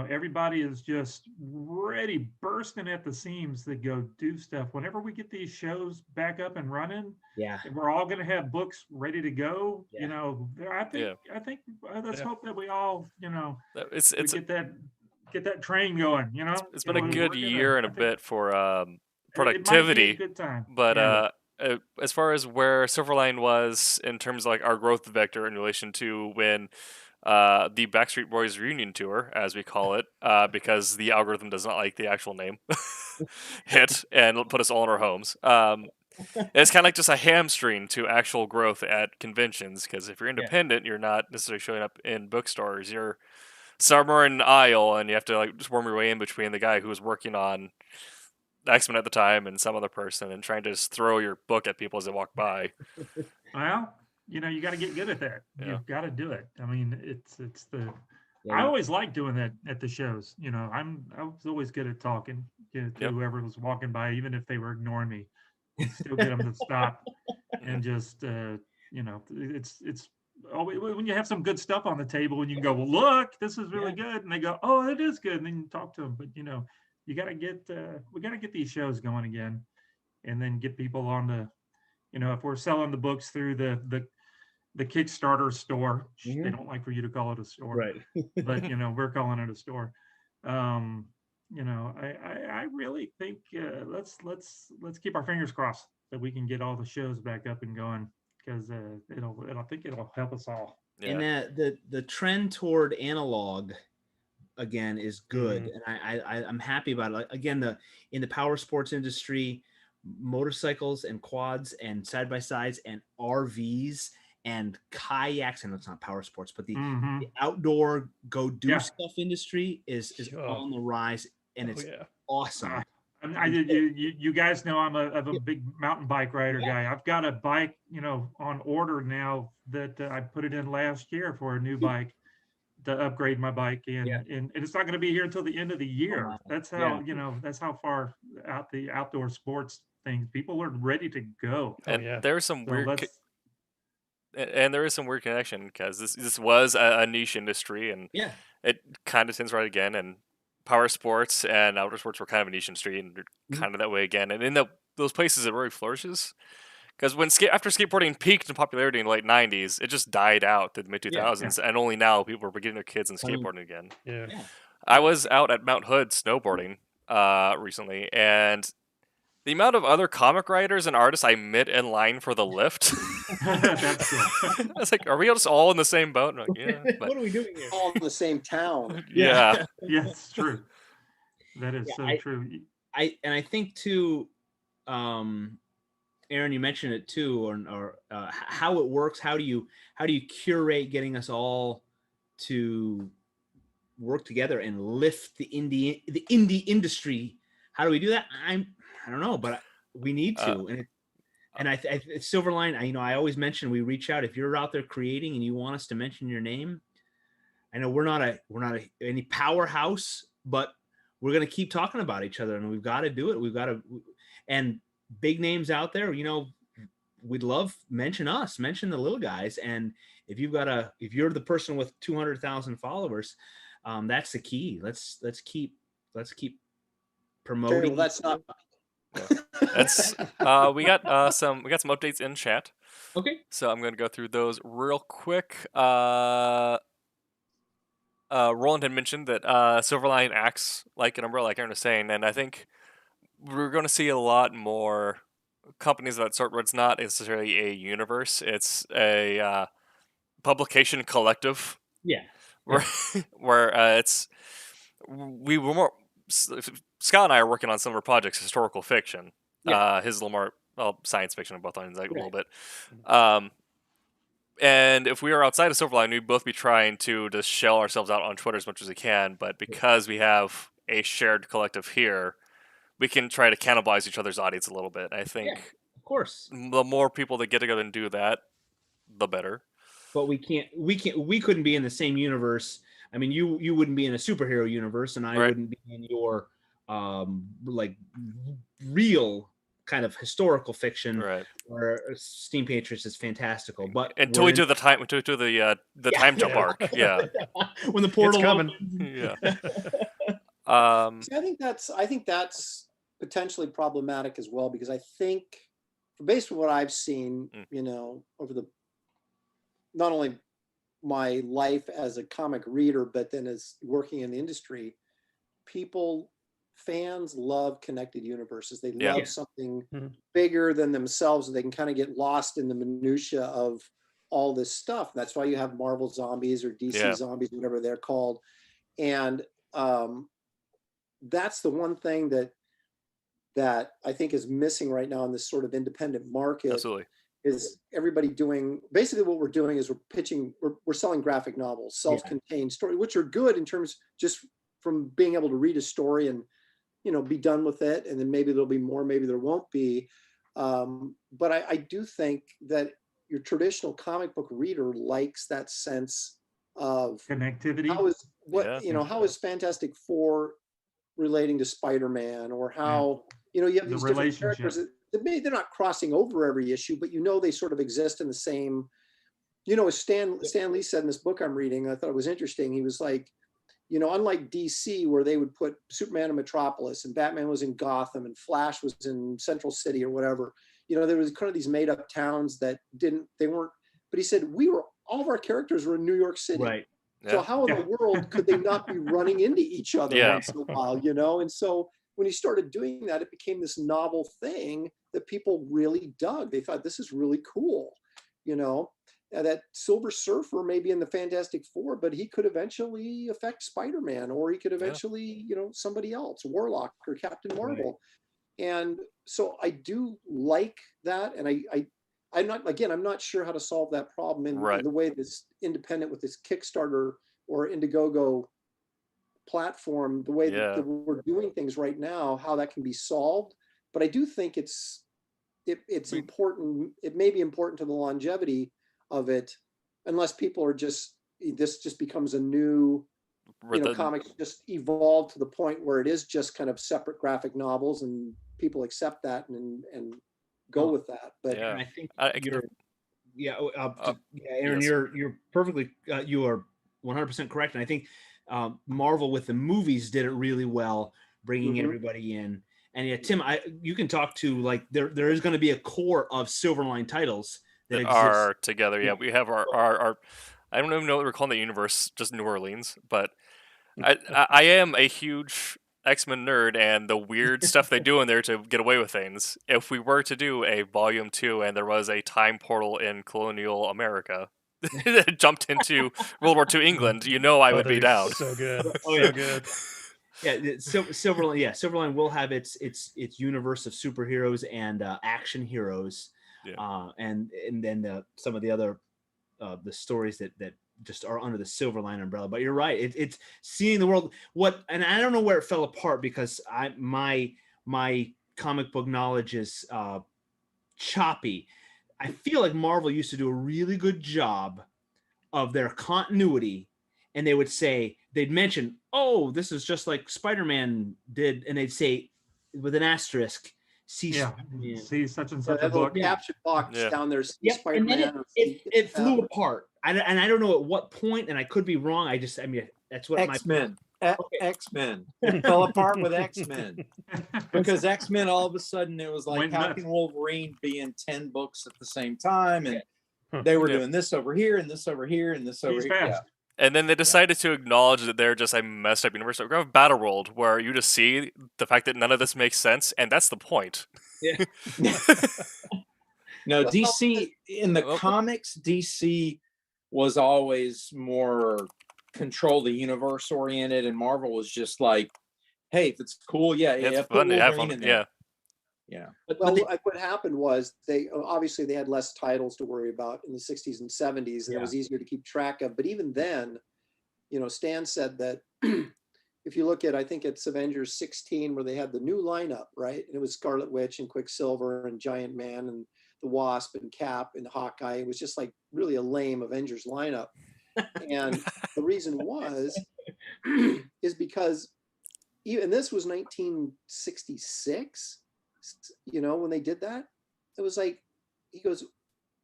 Everybody is just ready, bursting at the seams to go do stuff. Whenever we get these shows back up and running, we're all going to have books ready to go. Yeah. I think let's hope that we all, get that train going. It's been a good year and a bit for productivity. It might be a good time. But as far as where Silverline was in terms of like our growth vector in relation to when the Backstreet Boys reunion tour, as we call it, because the algorithm does not like the actual name, hit and put us all in our homes. It's kind of like just a hamstring to actual growth at conventions, because if you're independent, you're not necessarily showing up in bookstores. You're somewhere in an aisle, and you have to like just worm your way in between the guy who was working on X-Men at the time and some other person, and trying to just throw your book at people as they walk by. Well, you got to get good at that. Yeah. You've got to do it. I mean, it's the. I always like doing that at the shows. I was always good at talking to whoever was walking by, even if they were ignoring me. Still get them to stop and just it's always when you have some good stuff on the table and you can go, well, look, this is really good, and they go, oh, it is good, and then you talk to them. But you got to get we got to get these shows going again, and then get people on the if we're selling the books through the the Kickstarter store. They Mhm. don't like for you to call it a store, Right. but we're calling it a store. I really think let's keep our fingers crossed that we can get all the shows back up and going, because I think it'll help us all. And that the trend toward analog again is good, and I'm happy about it. Like, again, in the power sports industry, motorcycles and quads and side by sides and RVs and kayaks, and it's not power sports, but the outdoor go do stuff industry is on the rise, and it's awesome. You guys know I'm a big mountain bike rider guy. I've got a bike, on order now that I put it in last year for a new bike to upgrade my bike, and it's not going to be here until the end of the year. That's how that's how far out the outdoor sports things people are ready to go. And there's some weird. And there is some weird connection, because this was a niche industry, and it kind of tends right again. And power sports and outdoor sports were kind of a niche industry, and they're kind of that way again. And in those places, it really flourishes. Because after skateboarding peaked in popularity in the late '90s, it just died out in the mid 2000s, and only now people are getting their kids and skateboarding again. I was out at Mount Hood snowboarding recently, and the amount of other comic writers and artists I met in line for the lift. That's good. I was like, are we just all in the same boat? Like, what are we doing here? All in the same town. Yeah. Yes, it's true. That is true. I think too, Aaron, you mentioned it too, or how it works. How do you curate getting us all to work together and lift the indie industry? How do we do that? I don't know, but we need to. And I Silverline, I always mention, we reach out if you're out there creating and you want us to mention your name. I know we're not any powerhouse, but we're going to keep talking about each other, and we've got to do it. We've got to, and big names out there, we'd love, mention the little guys. And if you're the person with 200,000 followers, that's the key. Let's keep promoting. Okay, well, that's not. That's we got some updates in chat. Okay. So I'm going to go through those real quick. Roland had mentioned that Silverline acts like an umbrella, like Aaron was saying, and I think we're going to see a lot more companies of that sort where it's not necessarily a universe; it's a publication collective. Yeah. Where we were more. Scott and I are working on some of our projects, historical fiction. His a little more science fiction, on both ends, like a little bit. And if we are outside of Silverline, we'd both be trying to just shell ourselves out on Twitter as much as we can. But because we have a shared collective here, we can try to cannibalize each other's audience a little bit. I think, of course, the more people that get together and do that, the better. But we couldn't be in the same universe. I mean, you wouldn't be in a superhero universe, and I wouldn't be in your like real kind of historical fiction, where Steam Patriots is fantastical. But until we do the time time jump arc, when the portal coming, See, I think that's potentially problematic as well, because I think, based on what I've seen, over the not only my life as a comic reader, but then as working in the industry, fans love connected universes. They love something bigger than themselves. They can kind of get lost in the minutia of all this stuff. That's why you have Marvel zombies or DC zombies, whatever they're called. And that's the one thing that I think is missing right now in this sort of independent market. Absolutely. Is everybody doing, basically what we're doing is we're selling graphic novels, self-contained story, which are good in terms just from being able to read a story and, be done with it. And then maybe there'll be more, maybe there won't be. But I do think that your traditional comic book reader likes that sense of connectivity. How is Fantastic Four relating to Spider-Man, or how, you have these different characters that maybe they're not crossing over every issue, but they sort of exist in the same, as Stan Lee said in this book I'm reading, I thought it was interesting. He was like, unlike DC, where they would put Superman in Metropolis and Batman was in Gotham and Flash was in Central City or whatever, there was kind of these made up towns that they weren't But he said, all of our characters were in New York City. Right. So how in the world could they not be running into each other once in a while, you know? And so when he started doing that, it became this novel thing that people really dug. They thought, this is really cool, you know? That Silver Surfer may be in the Fantastic Four, but he could eventually affect Spider-Man, or he could eventually, you know, somebody else, Warlock or Captain Marvel. Right. And so I do like that. And I'm not sure how to solve that problem in the way this independent with this Kickstarter or Indiegogo platform, the way that we're doing things right now, how that can be solved. But I do think it's important. It may be important to the longevity of it, unless people are this just becomes a new, you know, comics just evolved to the point where it is just kind of separate graphic novels and people accept that and go with that. But I think Aaron, you're perfectly, you are 100% correct. And I think Marvel with the movies did it really well, bringing everybody in. And Tim, you can talk to, like, there is going to be a core of Silverline titles that are together. Yeah, we have our I don't even know what we're calling the universe, just New Orleans. But I am a huge X-Men nerd, and the weird stuff they do in there to get away with things. If we were to do a volume 2 and there was a time portal in colonial America that jumped into World War II England, you know I would be down. So good. So good. Yeah, Silverline. Yeah, Silverline will have its universe of superheroes and action heroes, and then some of the other the stories that just are under the Silverline umbrella. But you're right; it's seeing the world. And I don't know where it fell apart, because my comic book knowledge is choppy. I feel like Marvel used to do a really good job of their continuity, and they'd mention, oh, this is just like Spider-Man did, and they'd say with an asterisk, see such and such a book. Caption box down there, Spider-Man. And then it flew apart. And I don't know at what point, and I could be wrong. That's what X-Men. X-Men. It fell apart with X-Men. Because X-Men, all of a sudden, it was like Captain Wolverine being 10 books at the same time. And they were doing this over here, and this over here, and this over here. Yeah. And then they decided to acknowledge that they're just a messed up universe. We're going to have Battle World, where you just see the fact that none of this makes sense, and that's the point. Yeah. No, DC, in the comics, DC was always more control the universe oriented, and Marvel was just like, hey, if it's cool, it's fun to have fun. Yeah. What happened was they had less titles to worry about in the 60s and 70s, and it was easier to keep track of. But even then, you know, Stan said that if you look at, I think it's Avengers 16, where they had the new lineup, right? And it was Scarlet Witch and Quicksilver and Giant Man and the Wasp and Cap and Hawkeye. It was just like really a lame Avengers lineup. And the reason is because even this was 1966. You know, when they did that, it was like, he goes,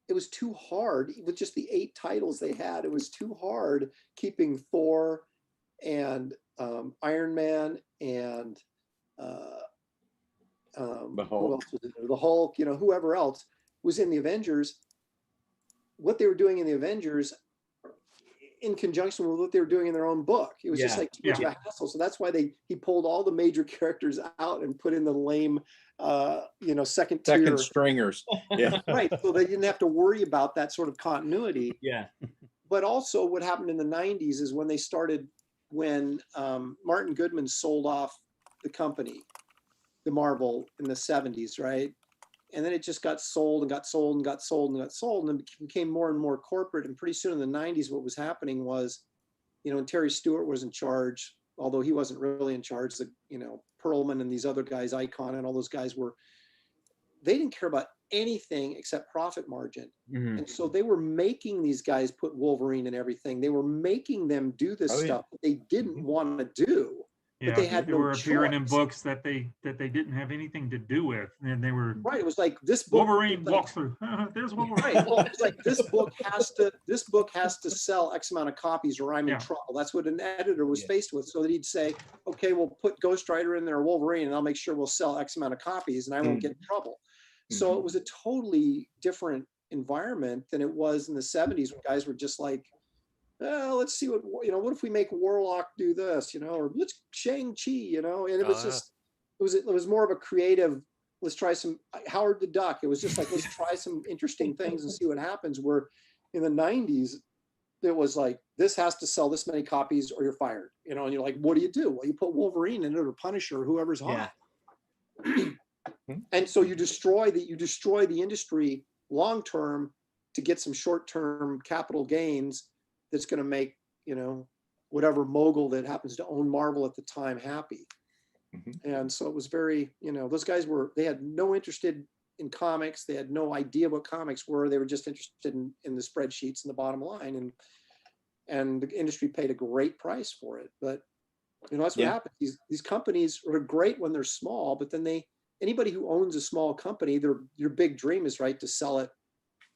it was too hard with just the 8 titles they had. It was too hard keeping Thor and Iron Man and the Hulk, you know, whoever else was in the Avengers. What they were doing in the Avengers in conjunction with what they were doing in their own book. It was just like too much of a hassle. So that's why he pulled all the major characters out and put in the lame, second stringers. Yeah. Right. So they didn't have to worry about that sort of continuity. Yeah. But also what happened in the 90s is when Martin Goodman sold off the company, the Marvel, in the 70s, right? And then it just got sold and got sold and got sold and got sold, and it became more and more corporate. And pretty soon in the 90s, what was happening was, you know, and Terry Stewart was in charge, although he wasn't really in charge. Perlman and these other guys, Icon and all those guys they didn't care about anything except profit margin. Mm-hmm. And so they were making these guys put Wolverine in everything. They were making them do this stuff that they didn't want to do. But they were appearing in books that they didn't have anything to do with, and they were right. It was like this book. Wolverine walks through. There's Wolverine. Right. Well, it's like this book has to sell X amount of copies, or I'm in trouble. That's what an editor was faced with. So that he'd say, "Okay, we'll put Ghost Rider in there, or Wolverine, and I'll make sure we'll sell X amount of copies, and I won't get in trouble." So it was a totally different environment than it was in the 70s when guys were just like, well, let's see what if we make Warlock do this, or let's Shang-Chi, and it was just, it was more of a creative, let's try some Howard the Duck. It was just like, let's try some interesting things and see what happens. Where in the 90s, it was like, this has to sell this many copies or you're fired, and you're like, what do you do? Well, you put Wolverine in it or Punisher or whoever's hot. And so you destroy the industry long-term to get some short-term capital gains that's going to make, whatever mogul that happens to own Marvel at the time happy. And so it was very, those guys they had no interest in comics. They had no idea what comics were. They were just interested in the spreadsheets and the bottom line. And the industry paid a great price for it. But, that's what happens. These companies are great when they're small, but then anybody who owns a small company, your big dream is, right, to sell it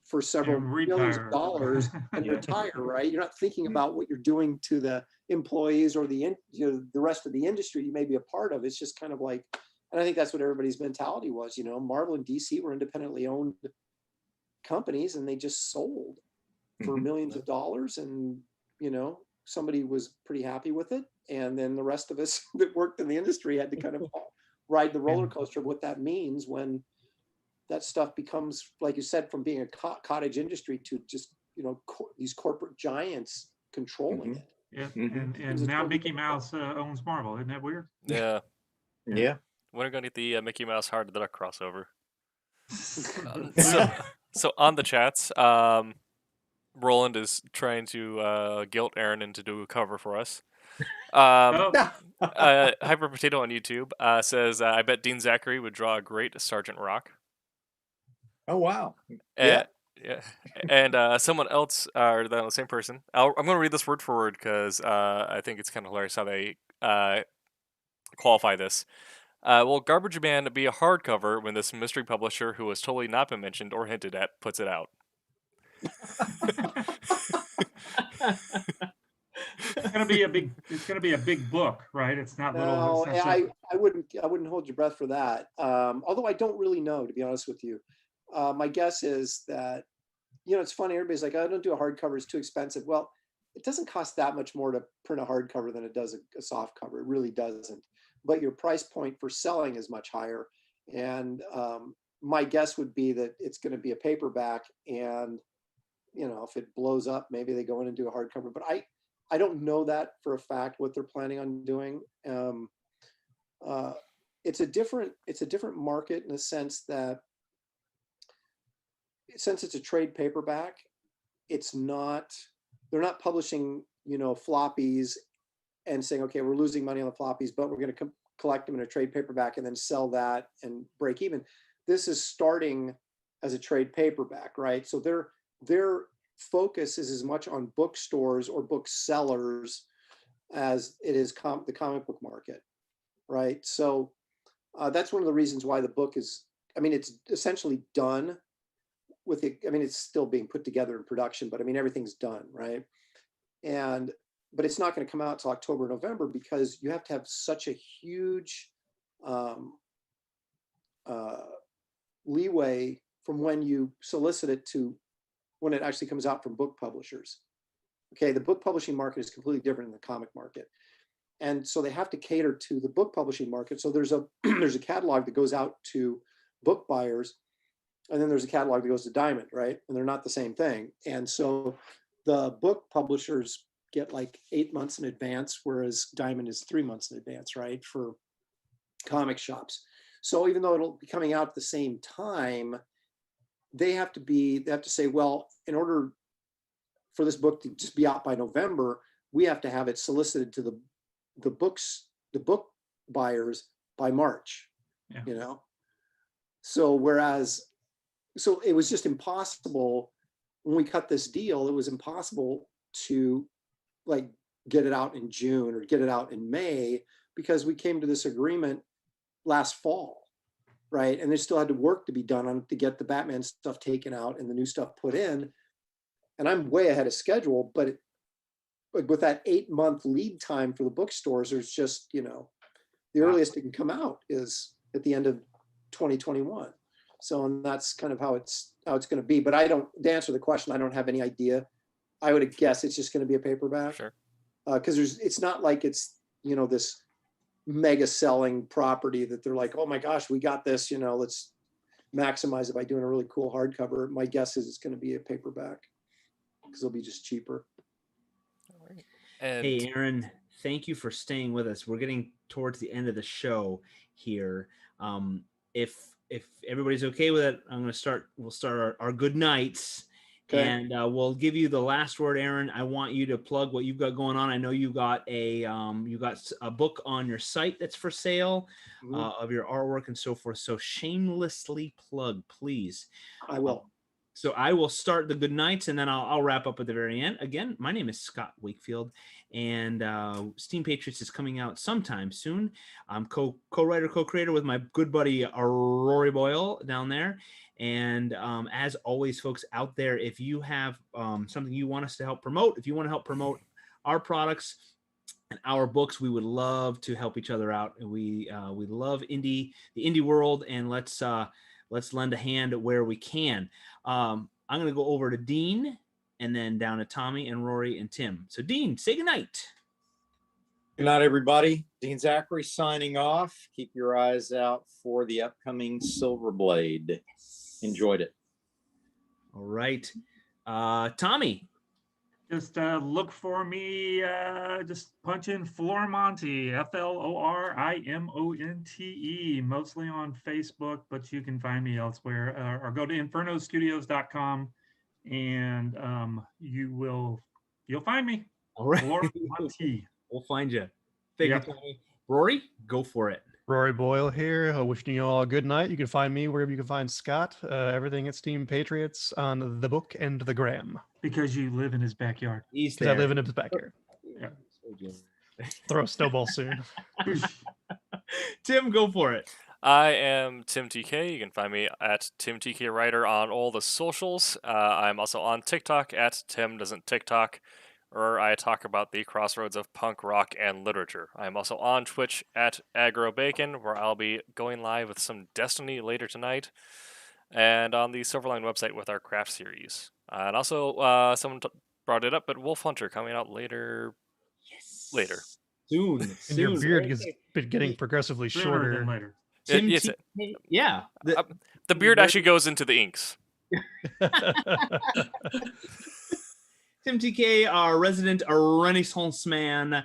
for several millions of dollars and retire, right? You're not thinking about what you're doing to the employees or the rest of the industry you may be a part of. It's just kind of like, and I think that's what everybody's mentality was. Marvel and DC were independently owned companies, and they just sold for millions of dollars, and somebody was pretty happy with it, and then the rest of us that worked in the industry had to kind of ride the roller coaster of what that means when that stuff becomes, like you said, from being a cottage industry to just, these corporate giants controlling it. Yeah. And now Mickey Mouse owns Marvel. Isn't that weird? Yeah. Yeah. When are we going to get the Mickey Mouse Hard the Duck crossover? So on the chats, Roland is trying to guilt Aaron into do a cover for us. Hyper Potato on YouTube says, I bet Dean Zachary would draw a great Sergeant Rock. Oh, wow. Yeah. And someone else, or the same person, I'm going to read this word for word because I think it's kind of hilarious how they qualify this. Will Garbage Man be a hardcover when this mystery publisher, who has totally not been mentioned or hinted at, puts it out? It's gonna be a big book, right? It's not little. No, it's not I wouldn't hold your breath for that. Although I don't really know, to be honest with you. My guess is that, it's funny. Everybody's like, I don't do a hardcover; it's too expensive. Well, it doesn't cost that much more to print a hardcover than it does a soft cover. It really doesn't. But your price point for selling is much higher. And my guess would be that it's going to be a paperback, and if it blows up, maybe they go in and do a hardcover. But I don't know that for a fact what they're planning on doing. It's a different market in the sense that, since it's a trade paperback, they're not publishing, floppies and saying, okay, we're losing money on the floppies, but we're going to collect them in a trade paperback and then sell that and break even. This is starting as a trade paperback, right? So their focus is as much on bookstores or booksellers as it is the comic book market, right? So that's one of the reasons why the book is, it's essentially done with it. It's still being put together in production, but everything's done, right? But it's not going to come out till October, November, because you have to have such a huge leeway from when you solicit it to when it actually comes out from book publishers. Okay, the book publishing market is completely different than the comic market. And so they have to cater to the book publishing market. So there's a catalog that goes out to book buyers, and then there's a catalog that goes to Diamond, right? And they're not the same thing. And so the book publishers get like 8 months in advance, whereas Diamond is 3 months in advance, right? For comic shops. So even though it'll be coming out at the same time, they have to say, well, in order for this book to just be out by November, we have to have it solicited to the book buyers by March, So so it was just impossible when we cut this deal. It was impossible to like get it out in June or get it out in May, because we came to this agreement last fall, right? And there still had to work to be done on to get the Batman stuff taken out and the new stuff put in. And I'm way ahead of schedule, but with that 8-month lead time for the bookstores, there's just, the earliest it can come out is at the end of 2021. So, and that's kind of how it's going to be. But to answer the question, I don't have any idea. I would guess it's just going to be a paperback. Sure. Because it's not like it's, this mega selling property that they're like, oh my gosh, we got this, let's maximize it by doing a really cool hardcover. My guess is it's going to be a paperback because it'll be just cheaper. And hey, Aaron, thank you for staying with us. We're getting towards the end of the show here. If everybody's okay with it, we'll start our good nights. Okay. And we'll give you the last word, Aaron. I want you to plug what you've got going on. I know you got a book on your site that's for sale, of your artwork and so forth. So shamelessly plug, please. I will. So I will start the good nights, and then I'll wrap up at the very end. Again, my name is Scott Wakefield, and Steam Patriots is coming out sometime soon. I'm co-writer, co-creator with my good buddy Rory Boyle down there. And as always, folks out there, if you have something you want us to help promote, if you want to help promote our products and our books, we would love to help each other out. And we love the indie world, and let's lend a hand where we can. I'm going to go over to Dean and then down to Tommy and Rory and Tim. So Dean, say goodnight. Good night, everybody. Dean Zachary signing off. Keep your eyes out for the upcoming Silverblade. Enjoyed it. All right. Tommy. Just look for me, just punch in Flormonte, Florimonte, mostly on Facebook, but you can find me elsewhere, or go to infernostudios.com and you'll find me. All right. Flormonte. We'll find you. Thank you, Tommy. Rory, go for it. Rory Boyle here, wishing you all a good night. You can find me wherever you can find Scott. Everything at Steam Patriots on the book and the gram. Because you live in his backyard. Because I live in his backyard. Yeah. Throw a snowball soon. Tim, go for it. I am Tim TK. You can find me at Tim TK Writer on all the socials. I'm also on TikTok at Tim Doesn't TikTok, where I talk about the crossroads of punk rock and literature. I'm also on Twitch at AgroBacon, where I'll be going live with some Destiny later tonight, and on the Silverline website with our craft series. And also, someone brought it up, but Wolf Hunter coming out later. Yes. Later. Soon. And your beard has been getting progressively shorter. Later. Yeah. The beard actually goes into the inks. Tim TK, our resident Renaissance man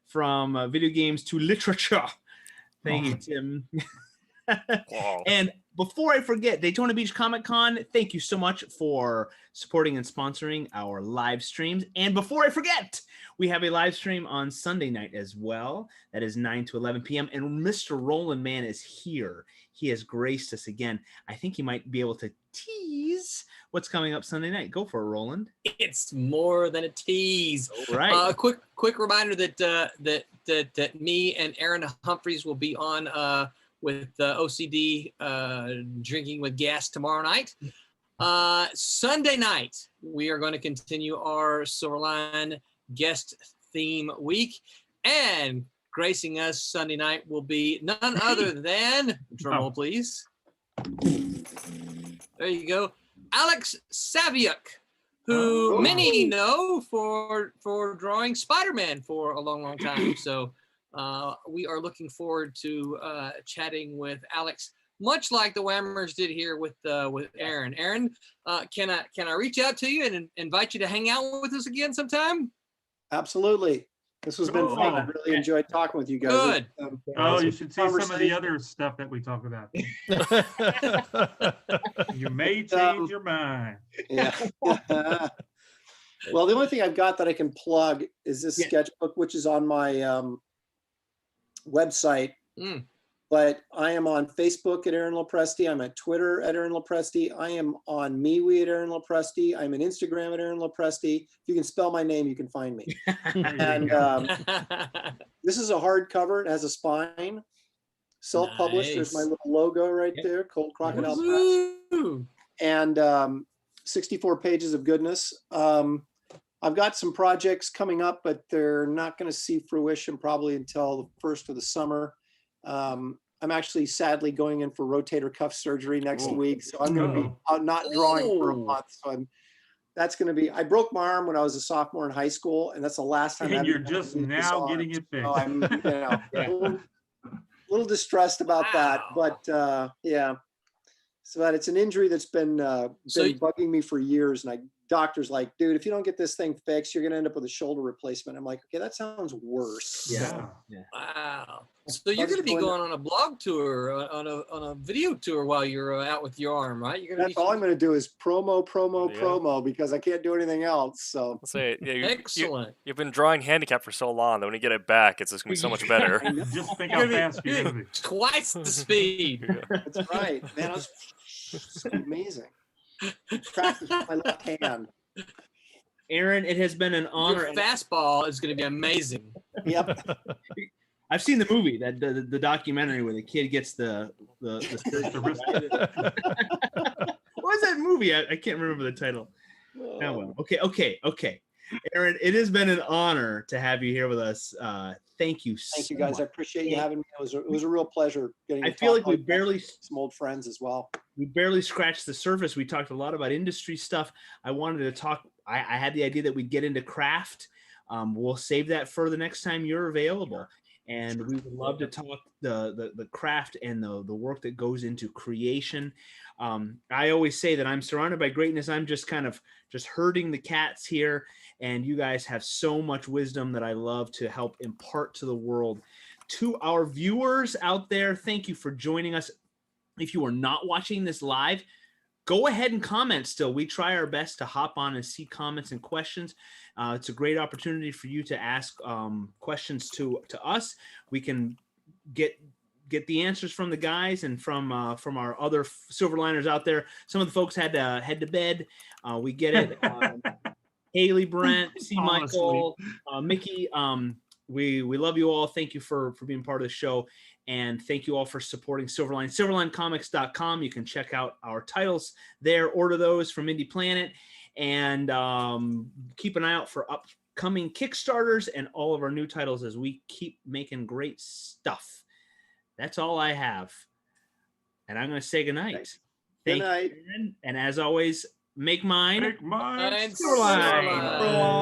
from video games to literature. Thank you, Tim. Wow. And before I forget, Daytona Beach Comic Con, thank you so much for supporting and sponsoring our live streams. And before I forget, we have a live stream on Sunday night as well. That is 9 to 11 p.m. And Mr. Roland Mann is here. He has graced us again. I think he might be able to tease what's coming up Sunday night. Go for it, Roland. It's more than a tease. All right. Quick reminder that me and Aaron Humphreys will be on with OCD Drinking with Gas tomorrow night. Sunday night, we are going to continue our Silverline guest theme week, and gracing us Sunday night will be none other than, drumroll please. There you go. Alex Saviuk, who many know for drawing Spider-Man for a long time. So we are looking forward to chatting with Alex, much like the Whammers did here with Aaron. Aaron, can I reach out to you and invite you to hang out with us again sometime? Absolutely. This has been fun. I really enjoyed talking with you guys. Good. You should see some of the other stuff that we talk about. You may change your mind. Yeah. Well, the only thing I've got that I can plug is this sketchbook, which is on my website. But I am on Facebook at Aaron Lopresti. I'm at Twitter at Aaron Lopresti. I am on MeWe at Aaron Lopresti. I'm on Instagram at Aaron Lopresti. If you can spell my name, you can find me. And this is a hardcover. It has a spine. Self-published. Nice. There's my little logo right there. Cold Crocodile Press. And 64 pages of goodness. I've got some projects coming up, but they're not going to see fruition probably until the first of the summer. I'm actually sadly going in for rotator cuff surgery next week, so I'm going to be not drawing for a month. So that's going to be. I broke my arm when I was a sophomore in high school, and that's the last time. And you're just now getting it fixed. So I'm, a little distressed about that, but yeah. So that it's an injury that's been bugging me for years, and doctor's like, dude, if you don't get this thing fixed, you're gonna end up with a shoulder replacement. I'm like, okay, that sounds worse. Yeah. Wow. So you're gonna be going on a blog tour, on a video tour while you're out with your arm, right? That's all I'm gonna do is promo because I can't do anything else. So I'll say, excellent. You've been drawing handicap for so long that when you get it back, it's just gonna be so much better. Just think how fast you're gonna be. Twice the speed. That's right, man. It's amazing. Practice with my left hand. Aaron, it has been an honor. Your fastball is going to be amazing. Yep. I've seen the movie, that the documentary where the kid gets the what was that movie? I can't remember the title. Oh well. Okay. Aaron, it has been an honor to have you here with us. Thank you. Thank you, guys. I appreciate you having me. It was a real pleasure getting. I feel like we barely some old friends as well. We barely scratched the surface. We talked a lot about industry stuff. I wanted to talk. I had the idea that we'd get into craft. We'll save that for the next time you're available. And we would love to talk the craft and the work that goes into creation. I always say that I'm surrounded by greatness. I'm just kind of herding the cats here. And you guys have so much wisdom that I love to help impart to the world. To our viewers out there, thank you for joining us. If you are not watching this live, go ahead and comment still. We try our best to hop on and see comments and questions. It's a great opportunity for you to ask questions to us. We can get the answers from the guys and from our other Silverliners out there. Some of the folks had to head to bed. We get it. Haley, Brent, Michael, Mickey. We love you all. Thank you for being part of the show. And thank you all for supporting Silverline. SilverlineComics.com. You can check out our titles there. Order those from Indie Planet. And keep an eye out for upcoming Kickstarters and all of our new titles as we keep making great stuff. That's all I have. And I'm going to say goodnight. Good night. And as always, make mine. Silverline. Silverline.